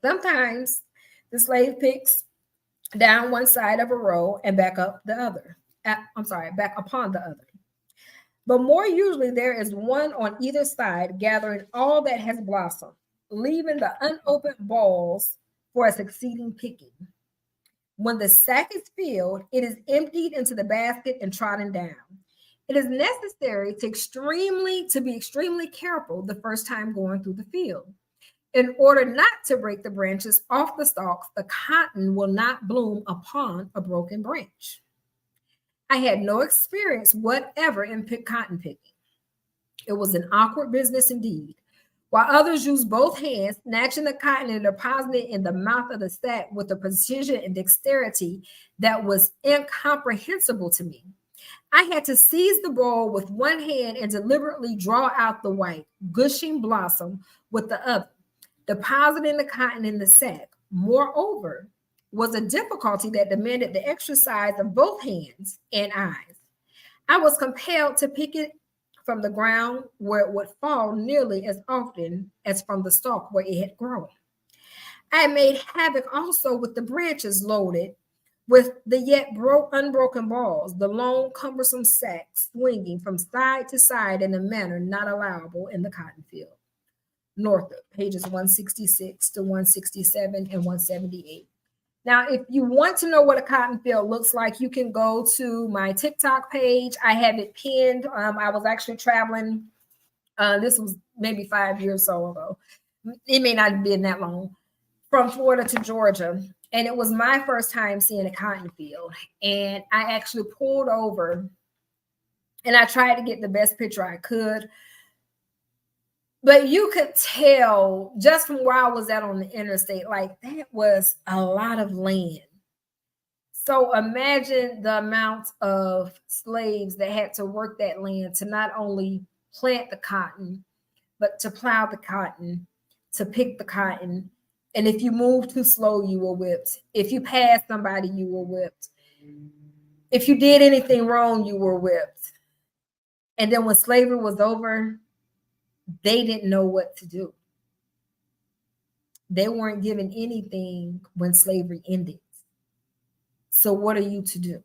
Sometimes the slave picks down one side of a row and back upon the other. But more usually there is one on either side gathering all that has blossomed, leaving the unopened balls for a succeeding picking. When the sack is filled, it is emptied into the basket and trodden down. It is necessary to be extremely careful the first time going through the field. In order not to break the branches off the stalks, the cotton will not bloom upon a broken branch. I had no experience whatever in cotton picking. It was an awkward business indeed. While others used both hands, snatching the cotton and depositing it in the mouth of the sack with a precision and dexterity that was incomprehensible to me. I had to seize the bowl with one hand and deliberately draw out the white, gushing blossom with the other, depositing the cotton in the sack. Moreover, was a difficulty that demanded the exercise of both hands and eyes. I was compelled to pick it from the ground where it would fall nearly as often as from the stalk where it had grown. I made havoc also with the branches loaded with the yet unbroken balls, the long, cumbersome sack swinging from side to side in a manner not allowable in the cotton field. Northup, pages 166 to 167 and 178. Now, if you want to know what a cotton field looks like, you can go to my TikTok page. I have it pinned. I was actually traveling. This was maybe 5 years or so ago. It may not have been that long, from Florida to Georgia. And it was my first time seeing a cotton field. And I actually pulled over and I tried to get the best picture I could. But you could tell just from where I was at on the interstate, like that was a lot of land. So imagine the amount of slaves that had to work that land to not only plant the cotton, but to plow the cotton, to pick the cotton. And if you moved too slow, you were whipped. If you passed somebody, you were whipped. If you did anything wrong, you were whipped. And then when slavery was over, they didn't know what to do. They weren't given anything when slavery ended. So what are you to do?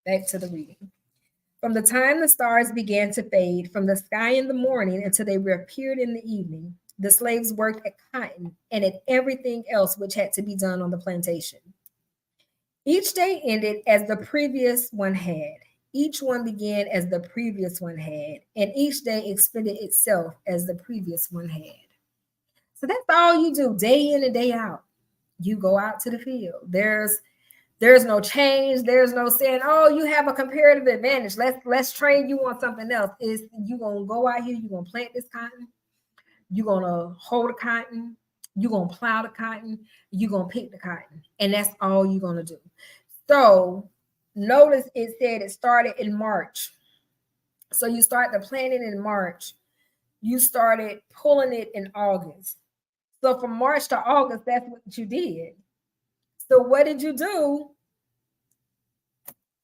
Back to the reading. From the time the stars began to fade from the sky in the morning until they reappeared in the evening, the slaves worked at cotton and at everything else which had to be done on the plantation. Each day ended as the previous one had. Each one began as the previous one had, and each day expended itself as the previous one had. So that's all you do day in and day out. You go out to the field. There's no change. There's no saying, oh, you have a comparative advantage. Let's train you on something else. Is you gonna go out here, you're gonna plant this cotton, you're gonna hold the cotton, you're gonna plow the cotton, you're gonna pick the cotton, and that's all you're gonna do. So notice it said it started in March. So you start the planting in March, you started pulling it in August. So from March to August, that's what you did. So what did you do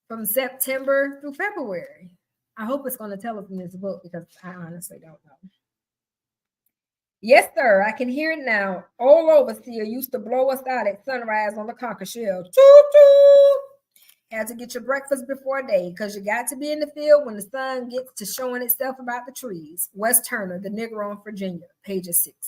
from September through February? I hope it's going to tell us in this book because I honestly don't know. Yes, sir, I can hear it now. Old overseer used to blow us out at sunrise on the conker shell. Choo-choo! Had to get your breakfast before day because you got to be in the field when the sun gets to showing itself about the trees. Wes Turner, The Negro in Virginia, page 60.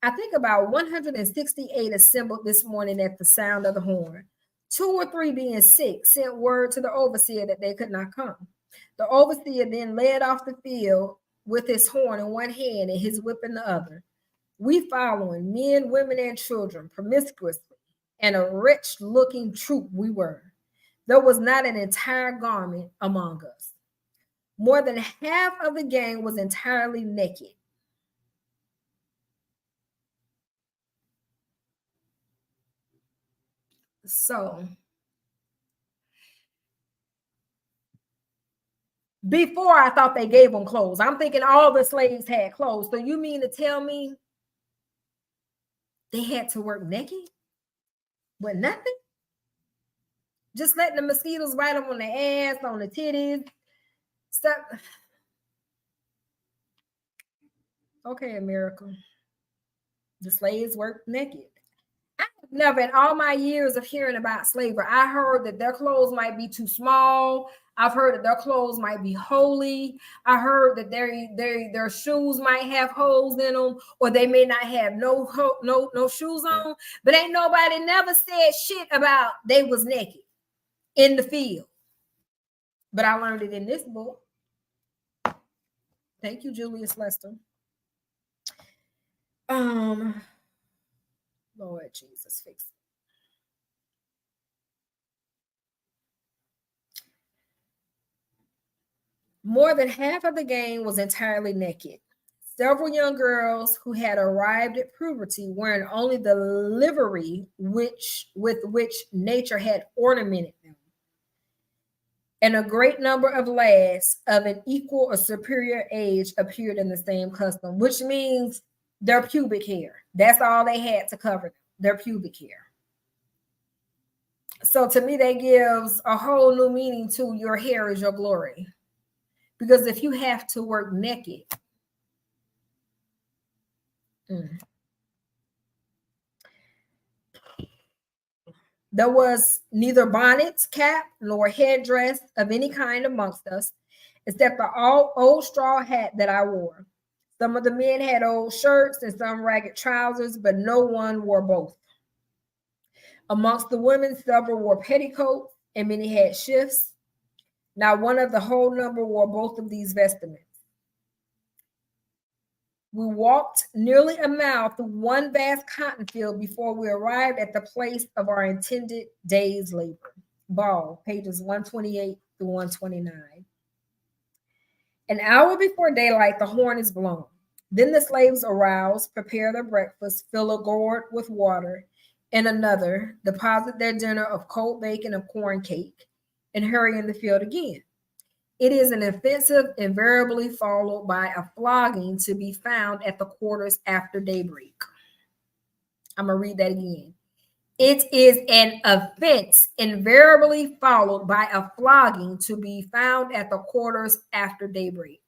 I think about 168 assembled this morning at the sound of the horn. 2 or 3 being sick sent word to the overseer that they could not come. The overseer then led off the field with his horn in one hand and his whip in the other. We following, men, women, and children, promiscuously, and a wretched-looking troop we were. There was not an entire garment among us. More than half of the gang was entirely naked. So, before I thought they gave them clothes. I'm thinking all the slaves had clothes. So you mean to tell me they had to work naked with nothing? Just letting the mosquitoes bite them on the ass, on the titties, stuff. Okay, America. The slaves worked naked. I have never, in all my years of hearing about slavery, I heard that their clothes might be too small. I've heard that their clothes might be holy. I heard that their shoes might have holes in them, or they may not have no shoes on. But ain't nobody never said shit about they was naked in the field. But I learned it in this book. Thank you, Julius Lester. Lord Jesus, fix it. More than half of the gang was entirely naked. Several young girls who had arrived at puberty wearing only the livery with which nature had ornamented them. And a great number of lads of an equal or superior age appeared in the same custom, which means their pubic hair. That's all they had to cover them, their pubic hair. So to me, that gives a whole new meaning to your hair is your glory. Because if you have to work naked, there was neither bonnets, cap, nor headdress of any kind amongst us, except the old straw hat that I wore. Some of the men had old shirts and some ragged trousers, but no one wore both. Amongst the women, several wore petticoats, and many had shifts. Not one of the whole number wore both of these vestments. We walked nearly a mile through one vast cotton field before we arrived at the place of our intended day's labor. Ball, pages 128 through 129. An hour before daylight, the horn is blown. Then the slaves arouse, prepare their breakfast, fill a gourd with water, and another, deposit their dinner of cold bacon and corn cake, and hurry in the field again. It is an offensive invariably followed by a flogging to be found at the quarters after daybreak. I'm going to read that again. It is an offense invariably followed by a flogging to be found at the quarters after daybreak.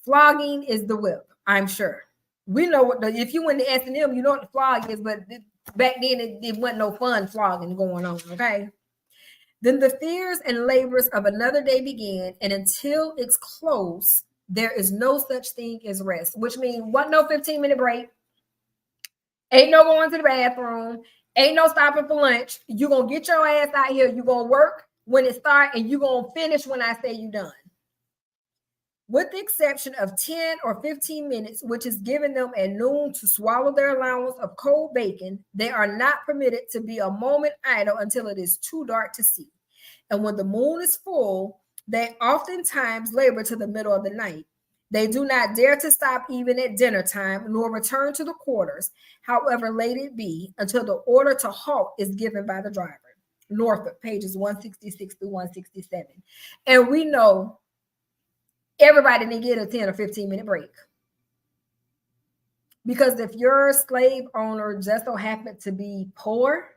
Flogging is the whip, I'm sure. We know what if you went to S&M, you know what the flog is, but back then it wasn't no fun flogging going on, okay? Then the fears and labors of another day began, and until its close, there is no such thing as rest, which means what? No 15-minute break, ain't no going to the bathroom, ain't no stopping for lunch. You're going to get your ass out here. You're going to work when it starts, and you're going to finish when I say you're done. With the exception of 10 or 15 minutes, which is given them at noon to swallow their allowance of cold bacon, they are not permitted to be a moment idle until it is too dark to see. And when the moon is full, they oftentimes labor to the middle of the night. They do not dare to stop even at dinner time, nor return to the quarters, however late it be, until the order to halt is given by the driver. Norfolk, pages 166 through 167. And we know everybody didn't get a 10 or 15-minute break. Because if your slave owner just so happened to be poor,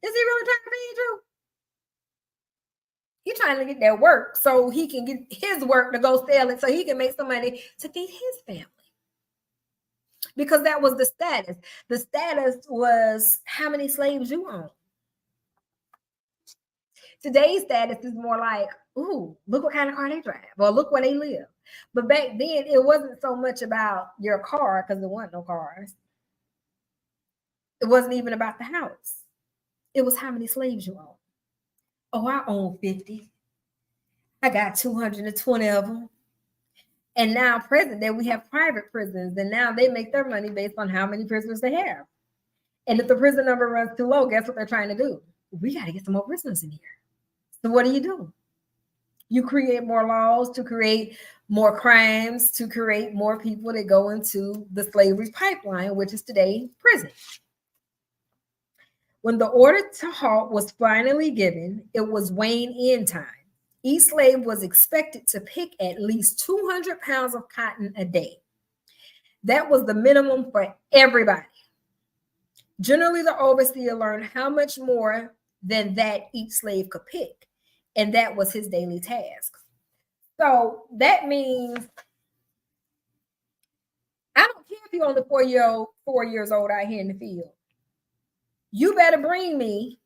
is he really trying to feed you? He's trying to get that work so he can get his work to go sell it so he can make some money to feed his family. Because that was the status. The status was how many slaves you own. Today's status is more like, ooh, look what kind of car they drive, or look where they live. But back then, it wasn't so much about your car because there weren't no cars. It wasn't even about the house. It was how many slaves you own. Oh, I own 50. I got 220 of them. And now, present day, we have private prisons, and now they make their money based on how many prisoners they have. And if the prison number runs too low, guess what they're trying to do? We got to get some more prisoners in here. So what do? You create more laws to create more crimes, to create more people that go into the slavery pipeline, which is today prison. When the order to halt was finally given, it was weighing in time. Each slave was expected to pick at least 200 pounds of cotton a day. That was the minimum for everybody. Generally, the overseer learned how much more than that each slave could pick, and that was his daily task. So that means I don't care if you're only 4 years old out here in the field. You better bring me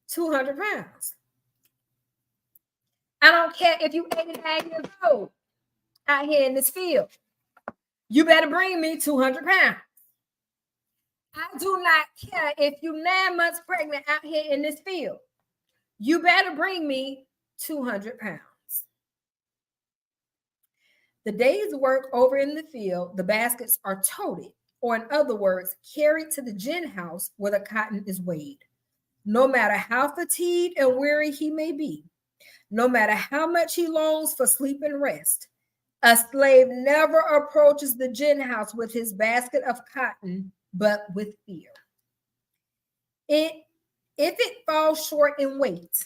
200 pounds. I don't care if you're 89 years old out here in this field. You better bring me 200 pounds. I do not care if you're 9 months pregnant out here in this field. You better bring me 200 pounds. The day's work over in the field, the baskets are toted, or in other words, carried to the gin house where the cotton is weighed. No matter how fatigued and weary he may be, no matter how much he longs for sleep and rest, a slave never approaches the gin house with his basket of cotton, but with fear. If it falls short in weight,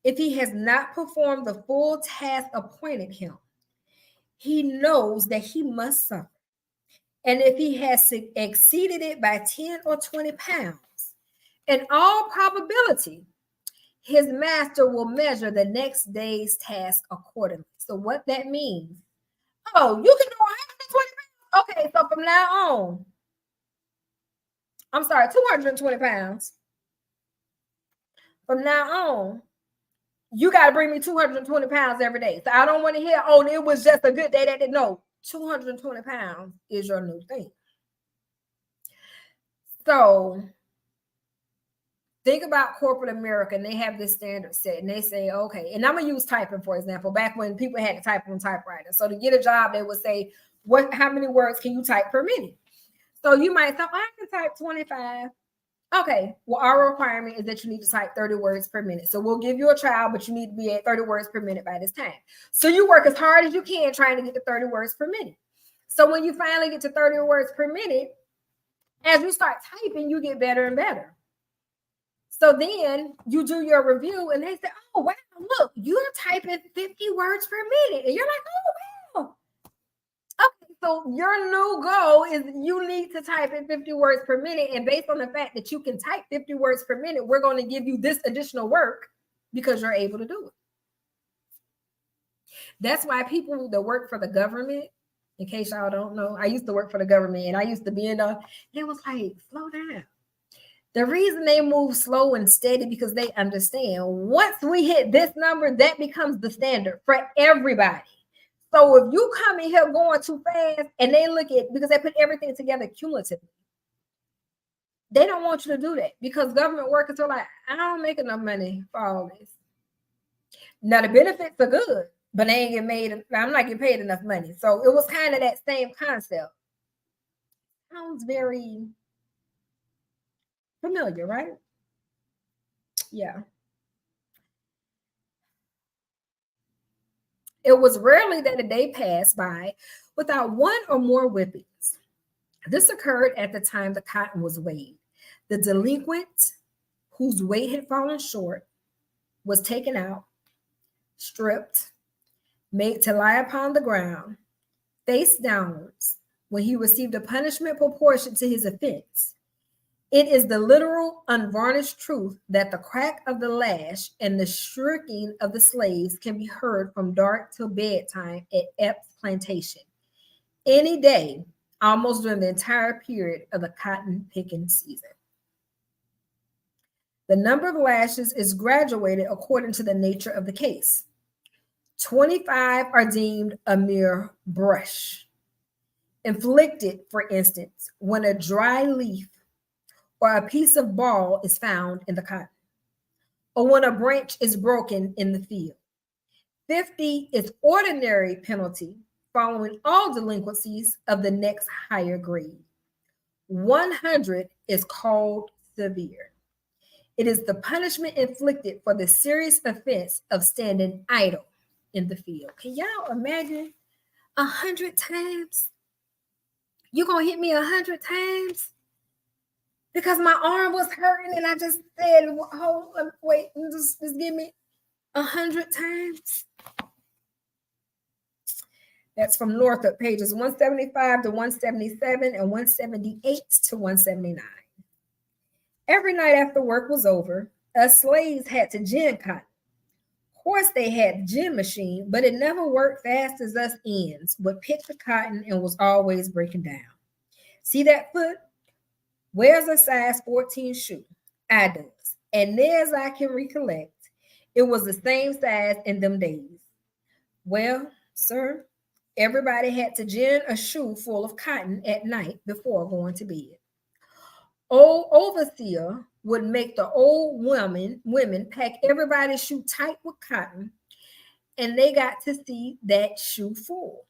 if he has not performed the full task appointed him, he knows that he must suffer. And if he has exceeded it by 10 or 20 pounds, in all probability, his master will measure the next day's task accordingly. So what that means, oh, you can do 120 pounds. Okay, so from now on, 220 pounds. From now on, you got to bring me 220 pounds every day. So I don't want to hear, oh, it was just a good day that didn't know. 220 pounds is your new thing. So think about corporate America, and they have this standard set, and they say, okay, and I'm going to use typing, for example, back when people had to type on typewriters. So to get a job, they would say, how many words can you type per minute? So you might say, I can type 25. Okay, well, our requirement is that you need to type 30 words per minute. So we'll give you a trial, but you need to be at 30 words per minute by this time. So you work as hard as you can trying to get to 30 words per minute. So when you finally get to 30 words per minute, as you start typing, you get better and better. So then you do your review and they say, oh, wow, look, you're typing 50 words per minute. And you're like, oh, wow. Okay, So your new goal is you need to type in 50 words per minute. And based on the fact that you can type 50 words per minute, we're going to give you this additional work because you're able to do it. That's why people that work for the government, in case y'all don't know, I used to work for the government and I used to be in the, it was like, slow down. The reason they move slow and steady because they understand once we hit this number, that becomes the standard for everybody. So if you come in here going too fast and they look at, because they put everything together cumulatively, they don't want you to do that because government workers are like, I don't make enough money for all this. Now the benefits are good, but they ain't getting made. I'm not getting paid enough money. So it was kind of that same concept. Sounds very familiar, right? Yeah. It was rarely that a day passed by without one or more whippings. This occurred at the time the cotton was weighed. The delinquent whose weight had fallen short was taken out, stripped, made to lie upon the ground, face downwards, when he received a punishment proportioned to his offense. It is the literal, unvarnished truth that the crack of the lash and the shrieking of the slaves can be heard from dark till bedtime at Epps Plantation, any day, almost during the entire period of the cotton picking season. The number of lashes is graduated according to the nature of the case. 25 are deemed a mere brush, inflicted, for instance, when a dry leaf or a piece of ball is found in the cotton, or when a branch is broken in the field. 50 is ordinary penalty following all delinquencies of the next higher grade. 100 is called severe. It is the punishment inflicted for the serious offense of standing idle in the field. Can y'all imagine 100 times? You gonna hit me 100 times? Because my arm was hurting and I just said, wait, just give me 100 times. That's from Northup, pages 175 to 177 and 178 to 179. Every night after work was over, us slaves had to gin cotton. Of course, they had the gin machine, but it never worked fast as us ends would pick the cotton and was always breaking down. See that foot? Where's a size 14 shoe? I does. And near as I can recollect, it was the same size in them days. Well, sir, everybody had to gin a shoe full of cotton at night before going to bed. Old overseer would make the old women pack everybody's shoe tight with cotton, and they got to see that shoe full.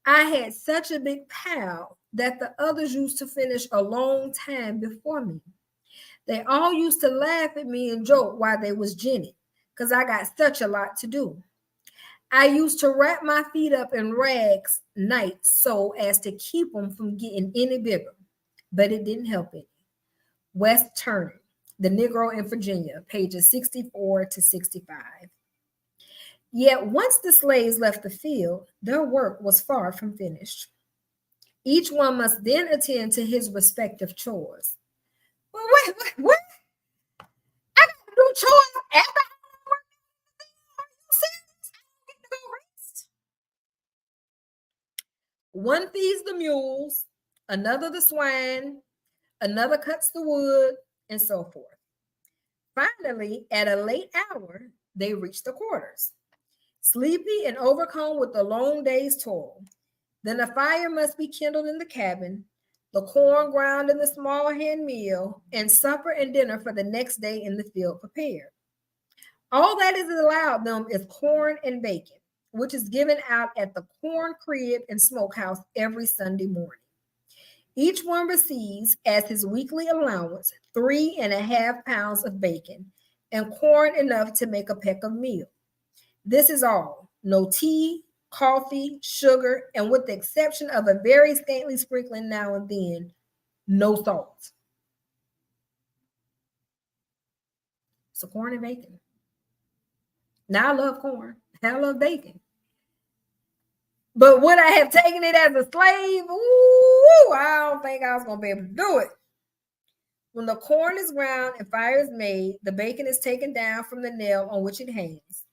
I had such a big pile that the others used to finish a long time before me. They all used to laugh at me and joke while they was ginning, because I got such a lot to do. I used to wrap my feet up in rags nights so as to keep them from getting any bigger, but it didn't help it. West Turner, The Negro in Virginia, pages 64 to 65. Yet once the slaves left the field, their work was far from finished. Each one must then attend to his respective chores. Well, what? I gotta do chores after work? Are you serious? I don't get to go rest. One feeds the mules, another the swine, another cuts the wood, and so forth. Finally, at a late hour, they reach the quarters, sleepy and overcome with the long day's toil. Then a fire must be kindled in the cabin, the corn ground in the small hand mill, and supper and dinner for the next day in the field prepared. All that is allowed them is corn and bacon, which is given out at the corn crib and smokehouse every Sunday morning. Each one receives as his weekly allowance 3.5 pounds of bacon and corn enough to make a peck of meal. This is all. No tea, coffee, sugar, and with the exception of a very scantily sprinkling now and then, no salt. So corn and bacon. Now I love corn. I love bacon. But would I have taken it as a slave? Ooh, I don't think I was going to be able to do it. When the corn is ground and fire is made, the bacon is taken down from the nail on which it hangs,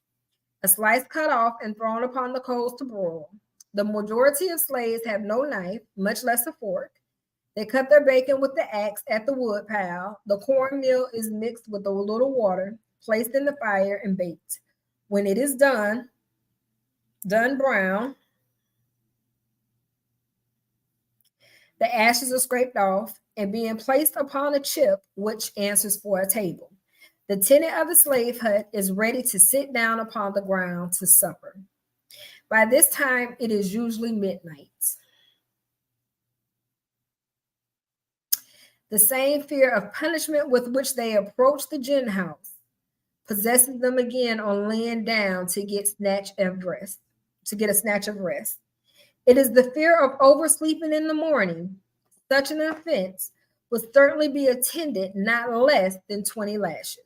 a slice cut off and thrown upon the coals to broil. The majority of slaves have no knife, much less a fork. They cut their bacon with the axe at the wood pile. The cornmeal is mixed with a little water, placed in the fire, and baked. When it is done brown, the ashes are scraped off and being placed upon a chip which answers for a table. The tenant of the slave hut is ready to sit down upon the ground to supper. By this time, it is usually midnight. The same fear of punishment with which they approach the gin house possesses them again on laying down to get a snatch of rest. It is the fear of oversleeping in the morning. Such an offense would certainly be attended not less than 20 lashes.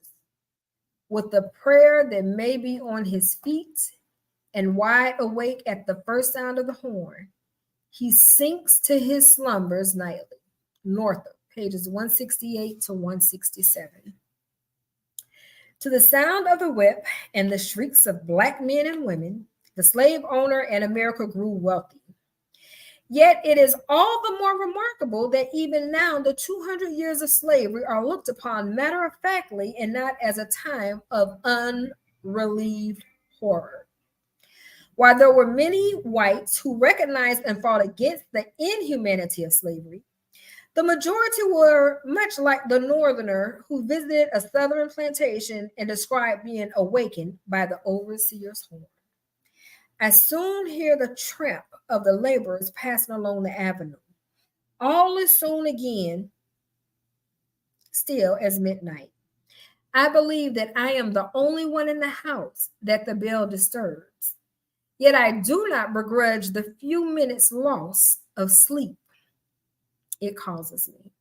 With the prayer that may be on his feet and wide awake at the first sound of the horn, he sinks to his slumbers nightly. Northup, pages 168 to 167. To the sound of the whip and the shrieks of black men and women, the slave owner and America grew wealthy. Yet it is all the more remarkable that even now the 200 years of slavery are looked upon matter-of-factly and not as a time of unrelieved horror. While there were many whites who recognized and fought against the inhumanity of slavery, the majority were much like the northerner who visited a southern plantation and described being awakened by the overseer's horn. I soon hear the tramp of the laborers passing along the avenue. All is soon again still as midnight. I believe that I am the only one in the house that the bell disturbs. Yet I do not begrudge the few minutes' loss of sleep it causes me.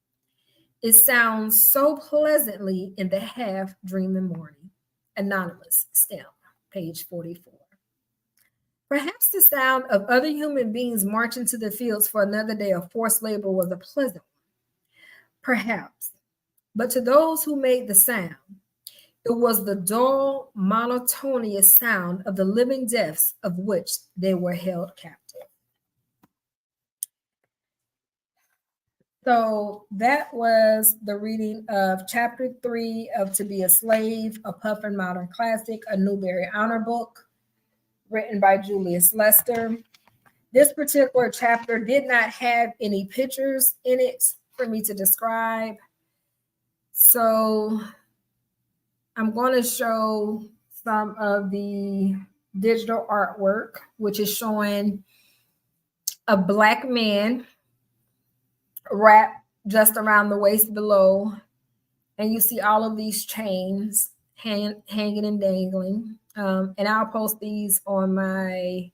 It sounds so pleasantly in the half-dreaming morning. Anonymous, stem, page 44. Perhaps the sound of other human beings marching to the fields for another day of forced labor was a pleasant one. Perhaps. But to those who made the sound, it was the dull, monotonous sound of the living deaths of which they were held captive. So that was the reading of chapter 3 of To Be a Slave, a Puffin Modern Classic, a Newbery Honor Book, written by Julius Lester. This particular chapter did not have any pictures in it for me to describe. So I'm going to show some of the digital artwork, which is showing a black man wrapped just around the waist below. And you see all of these chains hanging and dangling. And I'll post these on my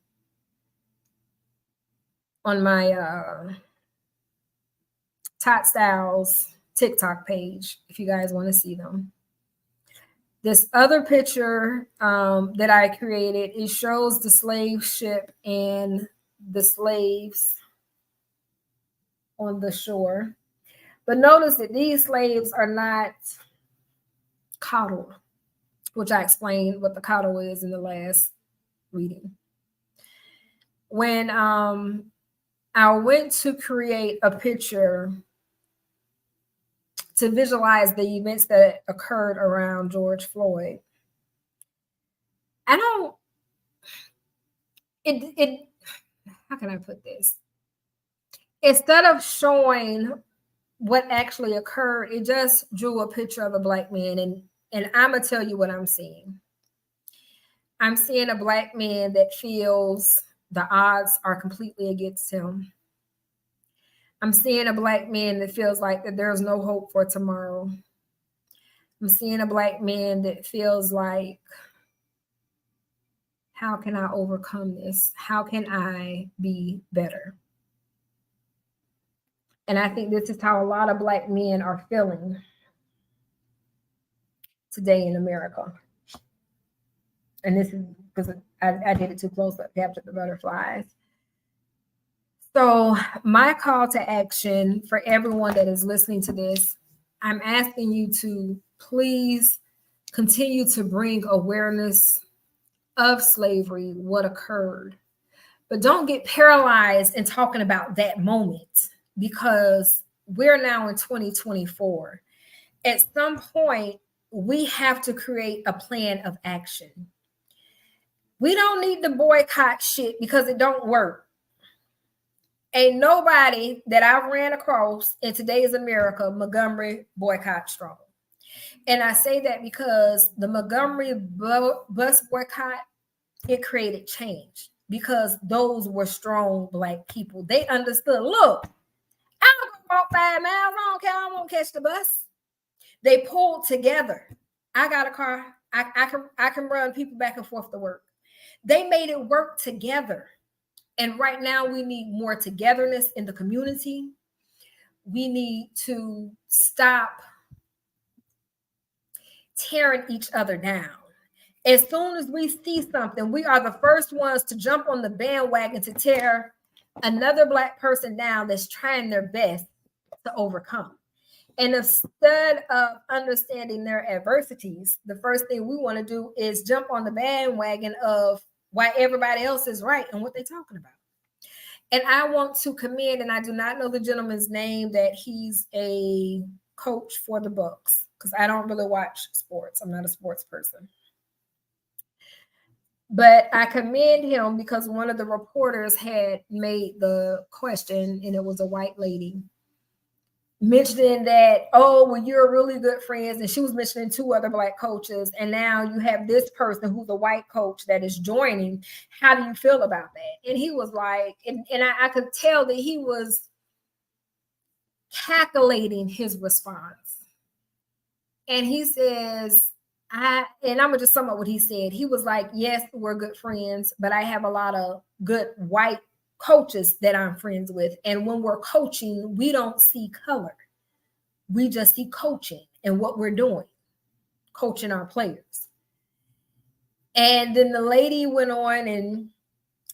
Tot Styles TikTok page if you guys want to see them. This other picture that I created, it shows the slave ship and the slaves on the shore. But notice that these slaves are not coddled, which I explained what the coddle is in the last reading. When I went to create a picture to visualize the events that occurred around George Floyd, how can I put this? Instead of showing what actually occurred, it just drew a picture of a black man. And I'm going to tell you what I'm seeing. I'm seeing a black man that feels the odds are completely against him. I'm seeing a black man that feels like that there's no hope for tomorrow. I'm seeing a black man that feels like, how can I overcome this? How can I be better? And I think this is how a lot of black men are feeling today in America. And this is because I did it too close up, captured the butterflies. So, my call to action for everyone that is listening to this, I'm asking you to please continue to bring awareness of slavery, what occurred. But don't get paralyzed in talking about that moment, because we're now in 2024. At some point, we have to create a plan of action. We don't need to boycott shit because it don't work. Ain't nobody that I've ran across in today's America, Montgomery boycott strong. And I say that because the Montgomery bus boycott, it created change because those were strong Black people. They understood, look, I'm gonna walk 5 miles. I don't care. I won't catch the bus. They pulled together. I got a car. I can run people back and forth to work. They made it work together. And right now we need more togetherness in the community. We need to stop tearing each other down. As soon as we see something, we are the first ones to jump on the bandwagon to tear another Black person down that's trying their best to overcome. And instead of understanding their adversities, the first thing we want to do is jump on the bandwagon of why everybody else is right and what they're talking about. And I want to commend, and I do not know the gentleman's name, that he's a coach for the Bucks, because I don't really watch sports. I'm not a sports person. But I commend him because one of the reporters had made the question, and it was a white lady, mentioning that, oh, well, you're really good friends. And she was mentioning 2 other Black coaches. And now you have this person who's a white coach that is joining. How do you feel about that? And he was like, and I could tell that he was calculating his response. And he says, I'm gonna just sum up what he said. He was like, yes, we're good friends, but I have a lot of good white coaches that I'm friends with. And when we're coaching, we don't see color. We just see coaching and what we're doing, coaching our players. And then the lady went on and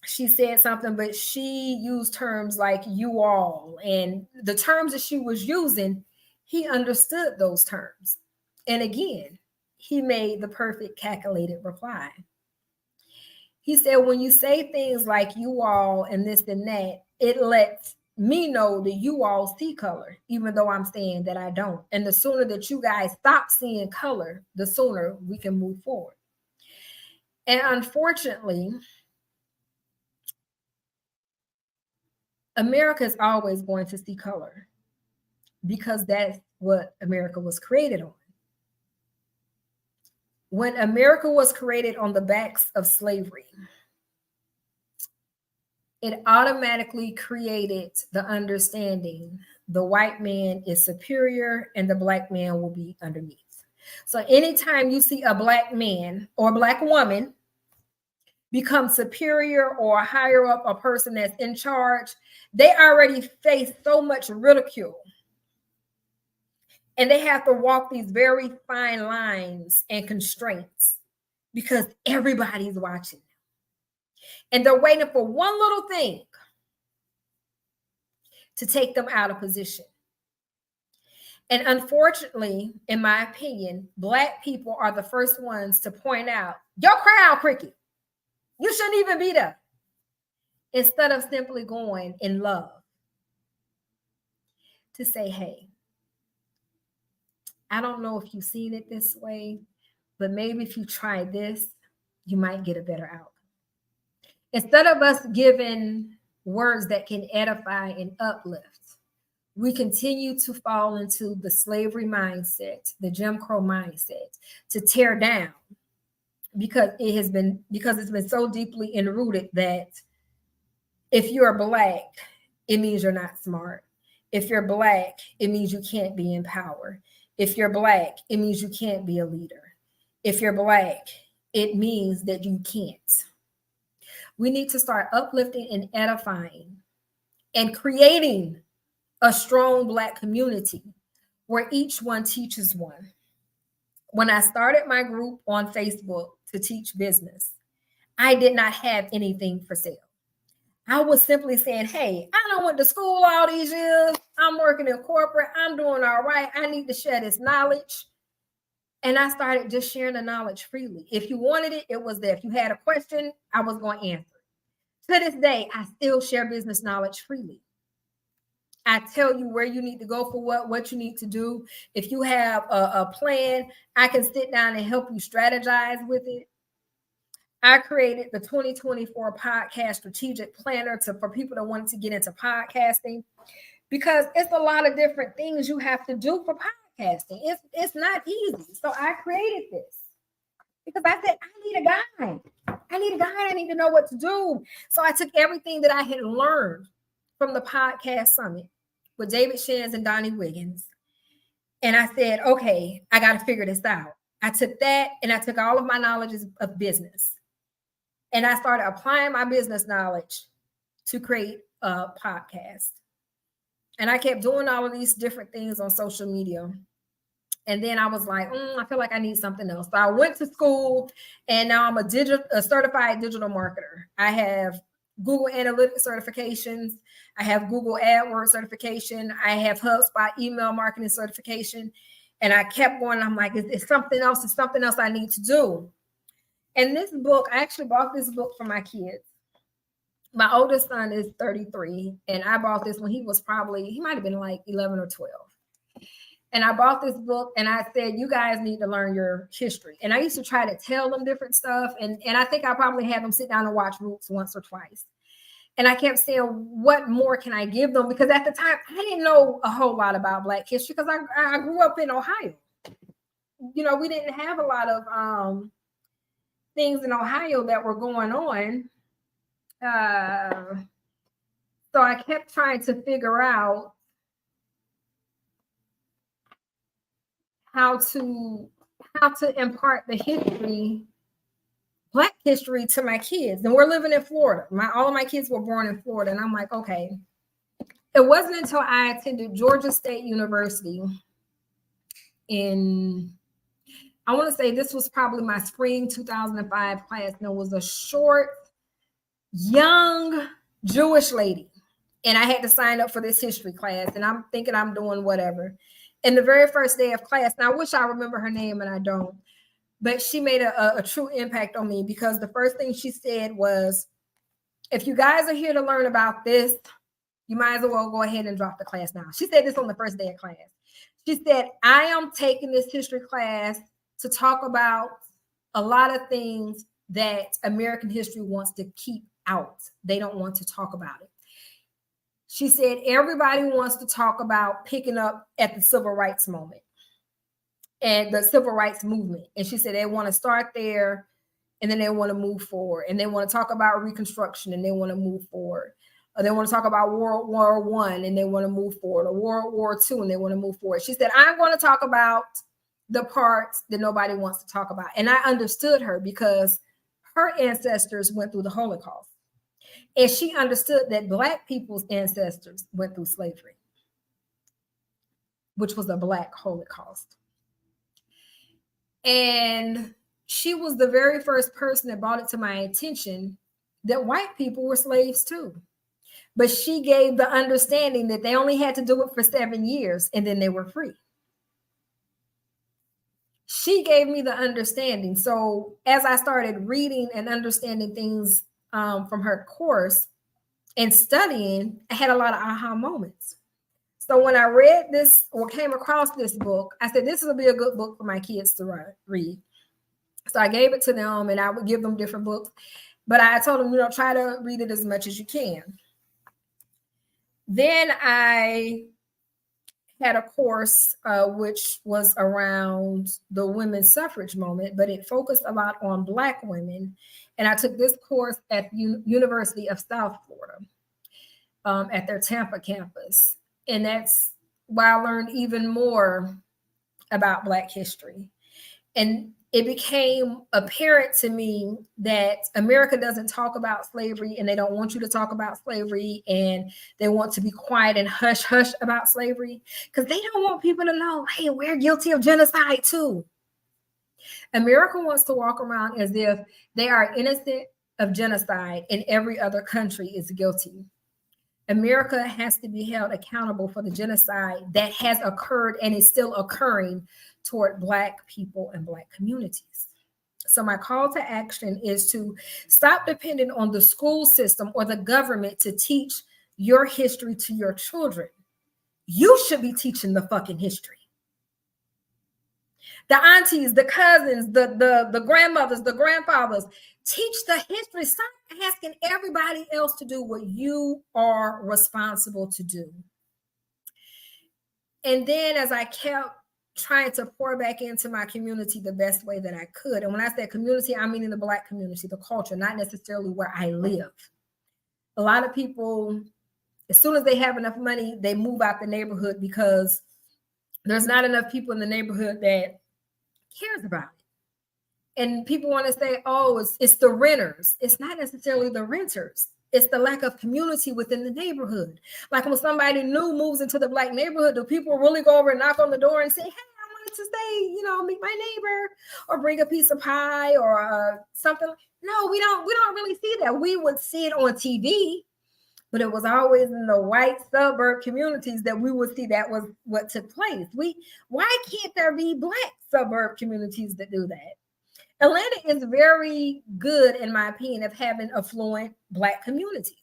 she said something, but she used terms like you all. And the terms that she was using, he understood those terms. And again, he made the perfect calculated reply. He said, when you say things like you all and this and that, it lets me know that you all see color, even though I'm saying that I don't. And the sooner that you guys stop seeing color, the sooner we can move forward. And unfortunately, America is always going to see color because that's what America was created on. When America was created on the backs of slavery, it automatically created the understanding the white man is superior and the Black man will be underneath. So anytime you see a Black man or Black woman become superior or higher up, a person that's in charge, they already face so much ridicule. And they have to walk these very fine lines and constraints because everybody's watching them. And they're waiting for one little thing to take them out of position. And unfortunately, in my opinion, Black people are the first ones to point out, your crowd cricket, you shouldn't even be there. Instead of simply going in love to say, hey, I don't know if you've seen it this way, but maybe if you try this, you might get a better outcome. Instead of us giving words that can edify and uplift, we continue to fall into the slavery mindset, the Jim Crow mindset, to tear down because it's been so deeply enrooted that if you're Black, it means you're not smart. If you're Black, it means you can't be in power. If you're Black, it means you can't be a leader. If you're Black, it means that you can't. We need to start uplifting and edifying and creating a strong Black community where each one teaches one. When I started my group on Facebook to teach business, I did not have anything for sale. I was simply saying, hey, I done went to school all these years. I'm working in corporate. I'm doing all right. I need to share this knowledge. And I started just sharing the knowledge freely. If you wanted it, it was there. If you had a question, I was going to answer. To this day, I still share business knowledge freely. I tell you where you need to go for what you need to do. If you have a plan, I can sit down and help you strategize with it. I created the 2024 podcast strategic planner for people that wanted to get into podcasting, because it's a lot of different things you have to do for podcasting. It's not easy. So I created this because I said, I need a guide. I need to know what to do. So I took everything that I had learned from the podcast summit with David Shands and Donnie Wiggins. And I said, okay, I got to figure this out. I took that and I took all of my knowledge of business. And I started applying my business knowledge to create a podcast. And I kept doing all of these different things on social media. And then I was like, I feel like I need something else. So I went to school, and now I'm a certified digital marketer. I have Google Analytics certifications. I have Google AdWords certification. I have HubSpot email marketing certification. And I kept going. I'm like, it's something else. It's something else I need to do. And this book, I actually bought this book for my kids. My oldest son is 33, and I bought this when he might have been like 11 or 12. And I bought this book, and I said, you guys need to learn your history. And I used to try to tell them different stuff. And I think I probably had them sit down and watch Roots once or twice. And I kept saying, what more can I give them? Because at the time, I didn't know a whole lot about Black history because I grew up in Ohio. You know, we didn't have a lot of things in Ohio that were going on. So I kept trying to figure out how to impart the history, Black history, to my kids. And we're living in Florida. All of my kids were born in Florida. And I'm like, okay. It wasn't until I attended Georgia State University I want to say this was probably my spring 2005 class. And it was a short, young Jewish lady. And I had to sign up for this history class. And I'm thinking I'm doing whatever. And the very first day of class, and I wish I remember her name and I don't, but she made a true impact on me, because the first thing she said was, if you guys are here to learn about this, you might as well go ahead and drop the class now. She said this on the first day of class. She said, I am taking this history class to talk about a lot of things that American history wants to keep out. They don't want to talk about it. She said, everybody wants to talk about picking up at the civil rights moment and the civil rights movement. And she said they want to start there, and then they want to move forward, and they want to talk about Reconstruction, and they want to move forward. Or they want to talk about World War I, and they want to move forward, or World War II, and they want to move forward. She said, I'm going to talk about the parts that nobody wants to talk about. And I understood her, because her ancestors went through the Holocaust. And she understood that Black people's ancestors went through slavery, which was a Black Holocaust. And she was the very first person that brought it to my attention that white people were slaves too. But she gave the understanding that they only had to do it for 7 years and then they were free. She gave me the understanding. So as I started reading and understanding things from her course and studying, I had a lot of aha moments. So when I read this or came across this book, I said, this will be a good book for my kids to read. So I gave it to them, and I would give them different books. But I told them, try to read it as much as you can. Then I had a course which was around the women's suffrage moment, but it focused a lot on Black women. And I took this course at University of South Florida at their Tampa campus. And that's where I learned even more about Black history. And it became apparent to me that America doesn't talk about slavery, and they don't want you to talk about slavery, and they want to be quiet and hush hush about slavery because they don't want people to know, hey, we're guilty of genocide too. America wants to walk around as if they are innocent of genocide and every other country is guilty. America has to be held accountable for the genocide that has occurred and is still occurring toward Black people and Black communities. So my call to action is to stop depending on the school system or the government to teach your history to your children. You should be teaching the fucking history. The aunties, the cousins, the grandmothers, the grandfathers, teach the history. Stop asking everybody else to do what you are responsible to do. And then as I kept trying to pour back into my community the best way that I could. And when I say community, I mean in the Black community, the culture, not necessarily where I live. A lot of people, as soon as they have enough money, they move out the neighborhood because there's not enough people in the neighborhood that cares about it. And people want to say, oh, it's the renters. It's not necessarily the renters. It's the lack of community within the neighborhood. Like when somebody new moves into the Black neighborhood, do people really go over and knock on the door and say, hey, I wanted to stay, meet my neighbor or bring a piece of pie or something? No, we don't really see that. We would see it on TV, but it was always in the white suburb communities that we would see that was what took place. Why can't there be Black suburb communities that do that? Atlanta is very good, in my opinion, of having affluent Black communities.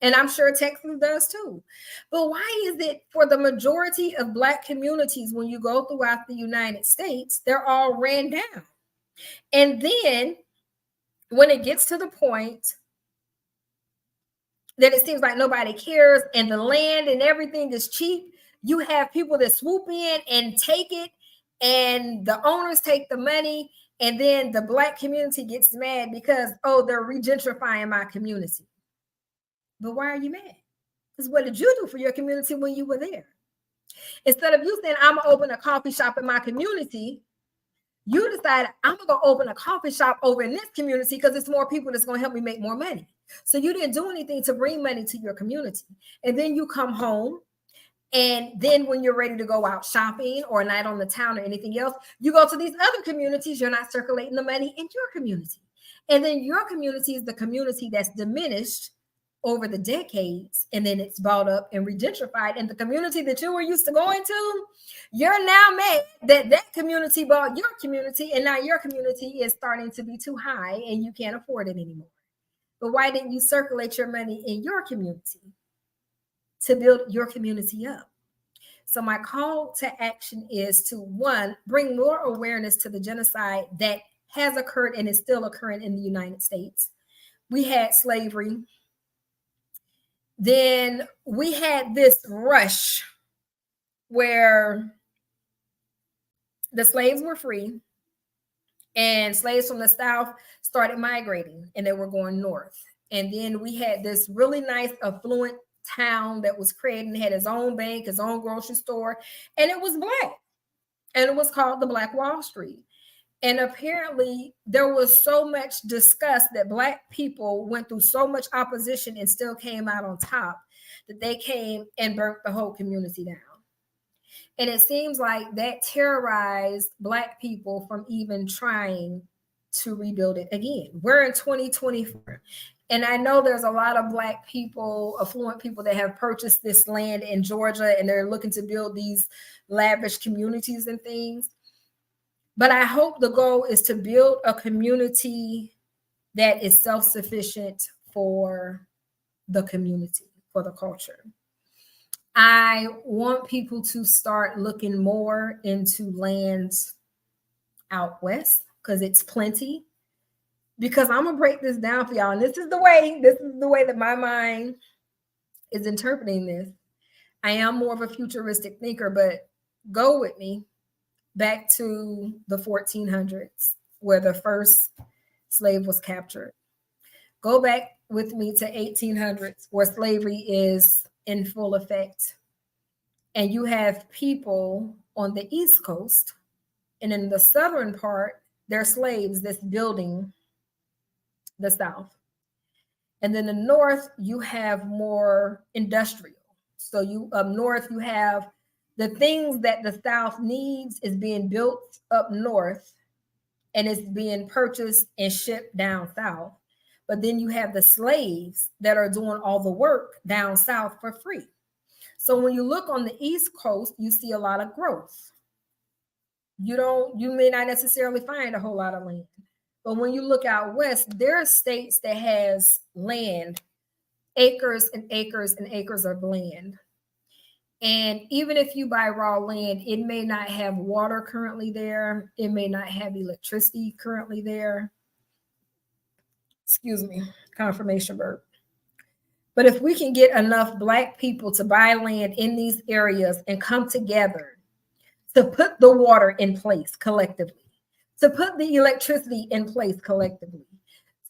And I'm sure Texas does too. But why is it for the majority of Black communities, when you go throughout the United States, they're all ran down? And then when it gets to the point that it seems like nobody cares and the land and everything is cheap, you have people that swoop in and take it, and the owners take the money. And then the Black community gets mad because, oh, they're regentrifying my community. But why are you mad? Because what did you do for your community when you were there? Instead of you saying, I'm going to open a coffee shop in my community, you decided, I'm going to go open a coffee shop over in this community because it's more people that's going to help me make more money. So you didn't do anything to bring money to your community. And then you come home. And then when you're ready to go out shopping or a night on the town or anything else, you go to these other communities. You're not circulating the money in your community. And then your community is the community that's diminished over the decades. And then it's bought up and regentrified. And the community that you were used to going to, you're now mad that that community bought your community. And now your community is starting to be too high and you can't afford it anymore. But why didn't you circulate your money in your community to build your community up? So my call to action is to, one, bring more awareness to the genocide that has occurred and is still occurring in the United States. We had slavery. Then we had this rush where the slaves were free and slaves from the South started migrating and they were going north. And then we had this really nice affluent town that was created and had his own bank, his own grocery store, and it was Black, and it was called the Black Wall Street. And apparently there was so much disgust that Black people went through so much opposition and still came out on top that they came and burnt the whole community down. And it seems like that terrorized Black people from even trying to rebuild it again. We're in 2024. And I know there's a lot of Black people, affluent people that have purchased this land in Georgia and they're looking to build these lavish communities and things. But I hope the goal is to build a community that is self-sufficient for the community, for the culture. I want people to start looking more into lands out west because it's plenty. Because I'm gonna break this down for y'all, and this is the way that my mind is interpreting this. I am more of a futuristic thinker, but go with me back to the 1400s, where the first slave was captured. Go back with me to 1800s, where slavery is in full effect, and you have people on the East Coast, and in the southern part, they're slaves that's building the South. And then the North, you have more industrial. So you up north, you have the things that the South needs is being built up north and it's being purchased and shipped down south. But then you have the slaves that are doing all the work down south for free. So when you look on the East Coast, you see a lot of growth. You may not necessarily find a whole lot of land. But when you look out west, there are states that has land, acres and acres and acres of land. And even if you buy raw land, it may not have water currently there. It may not have electricity currently there. Excuse me, confirmation burp. But if we can get enough Black people to buy land in these areas and come together to put the water in place collectively, to put the electricity in place collectively,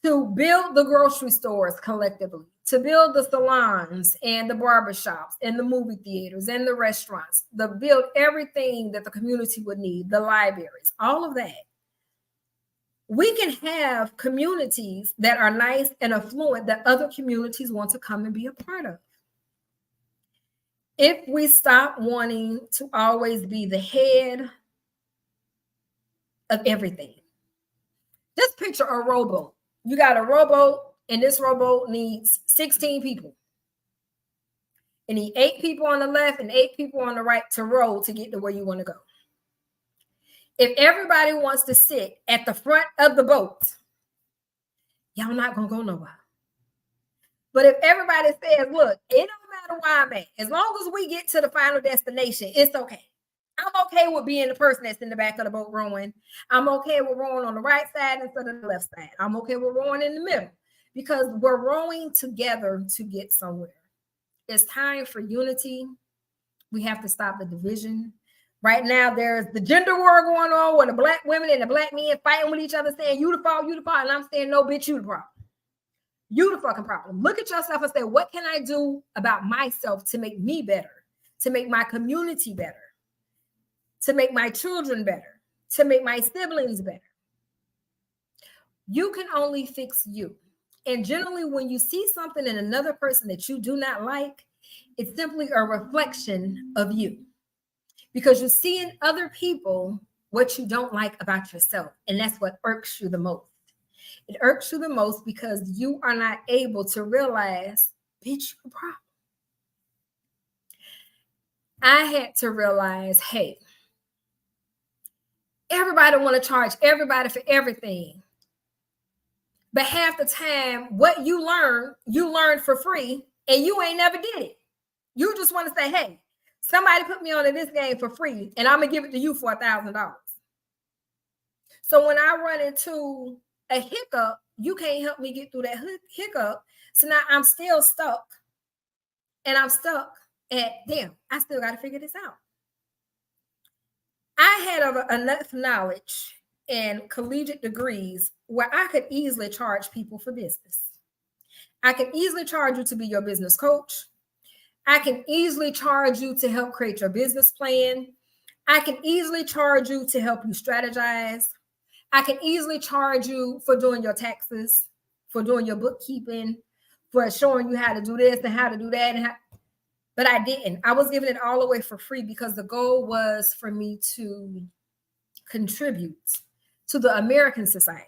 to build the grocery stores collectively, to build the salons and the barbershops and the movie theaters and the restaurants, to build everything that the community would need, the libraries, all of that. We can have communities that are nice and affluent that other communities want to come and be a part of. If we stop wanting to always be the head of everything. Just picture a rowboat. You got a rowboat, and this rowboat needs 16 people. It needs 8 people on the left and 8 people on the right to row to get to where you want to go. If everybody wants to sit at the front of the boat, y'all not going to go nowhere. But if everybody says, look, it don't matter where I'm at, as long as we get to the final destination, it's okay. I'm okay with being the person that's in the back of the boat rowing. I'm okay with rowing on the right side instead of the left side. I'm okay with rowing in the middle because we're rowing together to get somewhere. It's time for unity. We have to stop the division. Right now, there's the gender war going on where the Black women and the Black men fighting with each other saying, you the fault, and I'm saying, no, bitch, you the problem. You the fucking problem. Look at yourself and say, what can I do about myself to make me better, to make my community better, to make my children better, to make my siblings better? You can only fix you. And generally, when you see something in another person that you do not like, it's simply a reflection of you. Because you see in other people what you don't like about yourself. And that's what irks you the most. It irks you the most because you are not able to realize, bitch, you're a problem. I had to realize, hey, everybody want to charge everybody for everything. But half the time, what you learn for free, and you ain't never did it. You just want to say, hey, somebody put me on this game for free, and I'm going to give it to you for $1,000. So when I run into a hiccup, you can't help me get through that hiccup. So now I'm still stuck. And I'm stuck at, damn, I still got to figure this out. I had enough knowledge and collegiate degrees where I could easily charge people for business. I can easily charge you to be your business coach. I can easily charge you to help create your business plan. I can easily charge you to help you strategize. I can easily charge you for doing your taxes, for doing your bookkeeping, for showing you how to do this and how to do that. But I didn't. I was giving it all away for free because the goal was for me to contribute to the American society.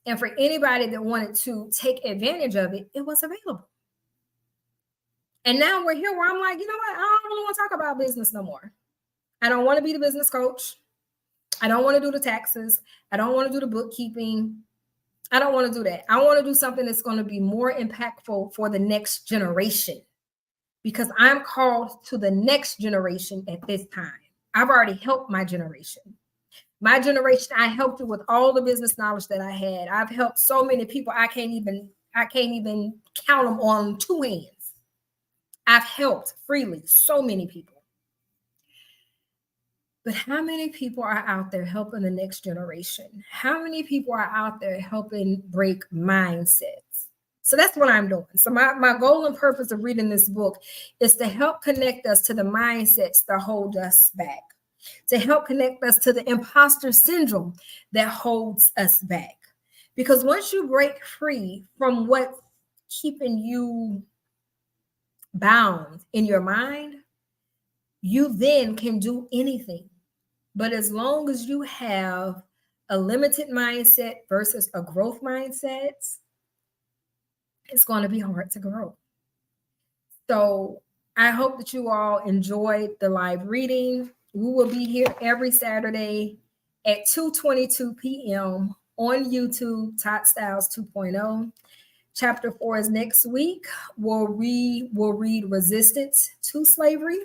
And for anybody that wanted to take advantage of it, it was available. And now we're here where I'm like, you know what? I don't really want to talk about business no more. I don't want to be the business coach. I don't want to do the taxes. I don't want to do the bookkeeping. I don't want to do that. I want to do something that's going to be more impactful for the next generation because I'm called to the next generation at this time. I've already helped my generation. My generation, I helped you with all the business knowledge that I had. I've helped so many people. I can't even count them on 2 hands. I've helped freely so many people. But how many people are out there helping the next generation? How many people are out there helping break mindsets? So that's what I'm doing. So my goal and purpose of reading this book is to help connect us to the mindsets that hold us back, to help connect us to the imposter syndrome that holds us back. Because once you break free from what's keeping you bound in your mind, you then can do anything. But as long as you have a limited mindset versus a growth mindset, it's going to be hard to grow. So I hope that you all enjoyed the live reading. We will be here every Saturday at 2:22 p.m. on YouTube, Tot Styles 2.0. Chapter 4 is next week, where we will read Resistance to Slavery.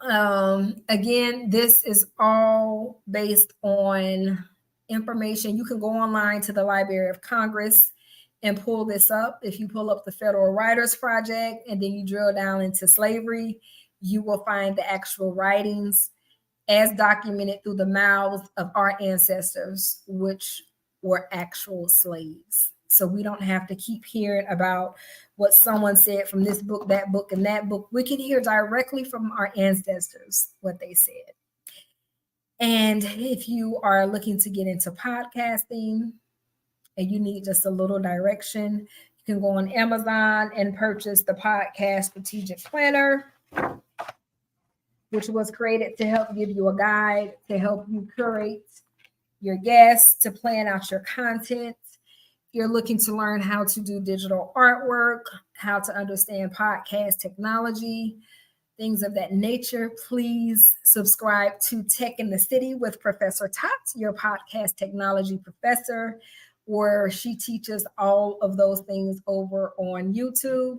Again, this is all based on information. You can go online to the Library of Congress and pull this up. If you pull up the Federal Writers Project and then you drill down into slavery, you will find the actual writings as documented through the mouths of our ancestors, which were actual slaves. So we don't have to keep hearing about what someone said from this book, that book, and that book. We can hear directly from our ancestors what they said. And if you are looking to get into podcasting and you need just a little direction, you can go on Amazon and purchase the Podcast Strategic Planner, which was created to help give you a guide, to help you curate your guests, to plan out your content. You're looking to learn how to do digital artwork, how to understand podcast technology, things of that nature, please subscribe to Tech in the City with Professor Tots, your podcast technology professor, where she teaches all of those things over on YouTube.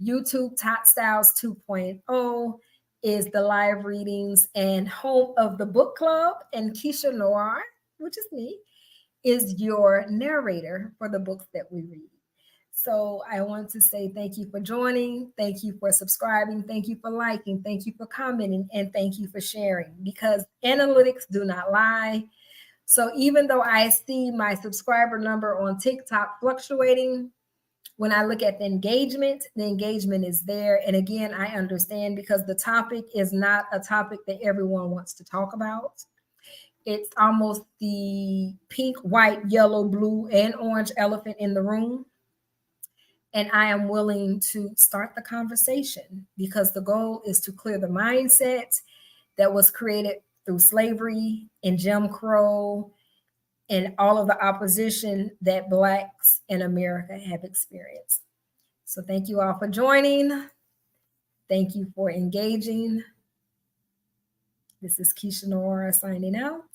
YouTube Tot Styles 2.0 is the live readings and home of the book club, and Keisha Noir, which is me, is your narrator for the books that we read. So I want to say thank you for joining. Thank you for subscribing. Thank you for liking. Thank you for commenting. And thank you for sharing, because analytics do not lie. So even though I see my subscriber number on TikTok fluctuating, when I look at the engagement is there. And again, I understand, because the topic is not a topic that everyone wants to talk about. It's almost the pink, white, yellow, blue, and orange elephant in the room. And I am willing to start the conversation, because the goal is to clear the mindset that was created through slavery and Jim Crow and all of the opposition that Blacks in America have experienced. So thank you all for joining. Thank you for engaging. This is Keisha Noir signing out.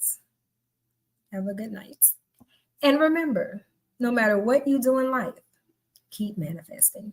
Have a good night. And remember, no matter what you do in life, keep manifesting.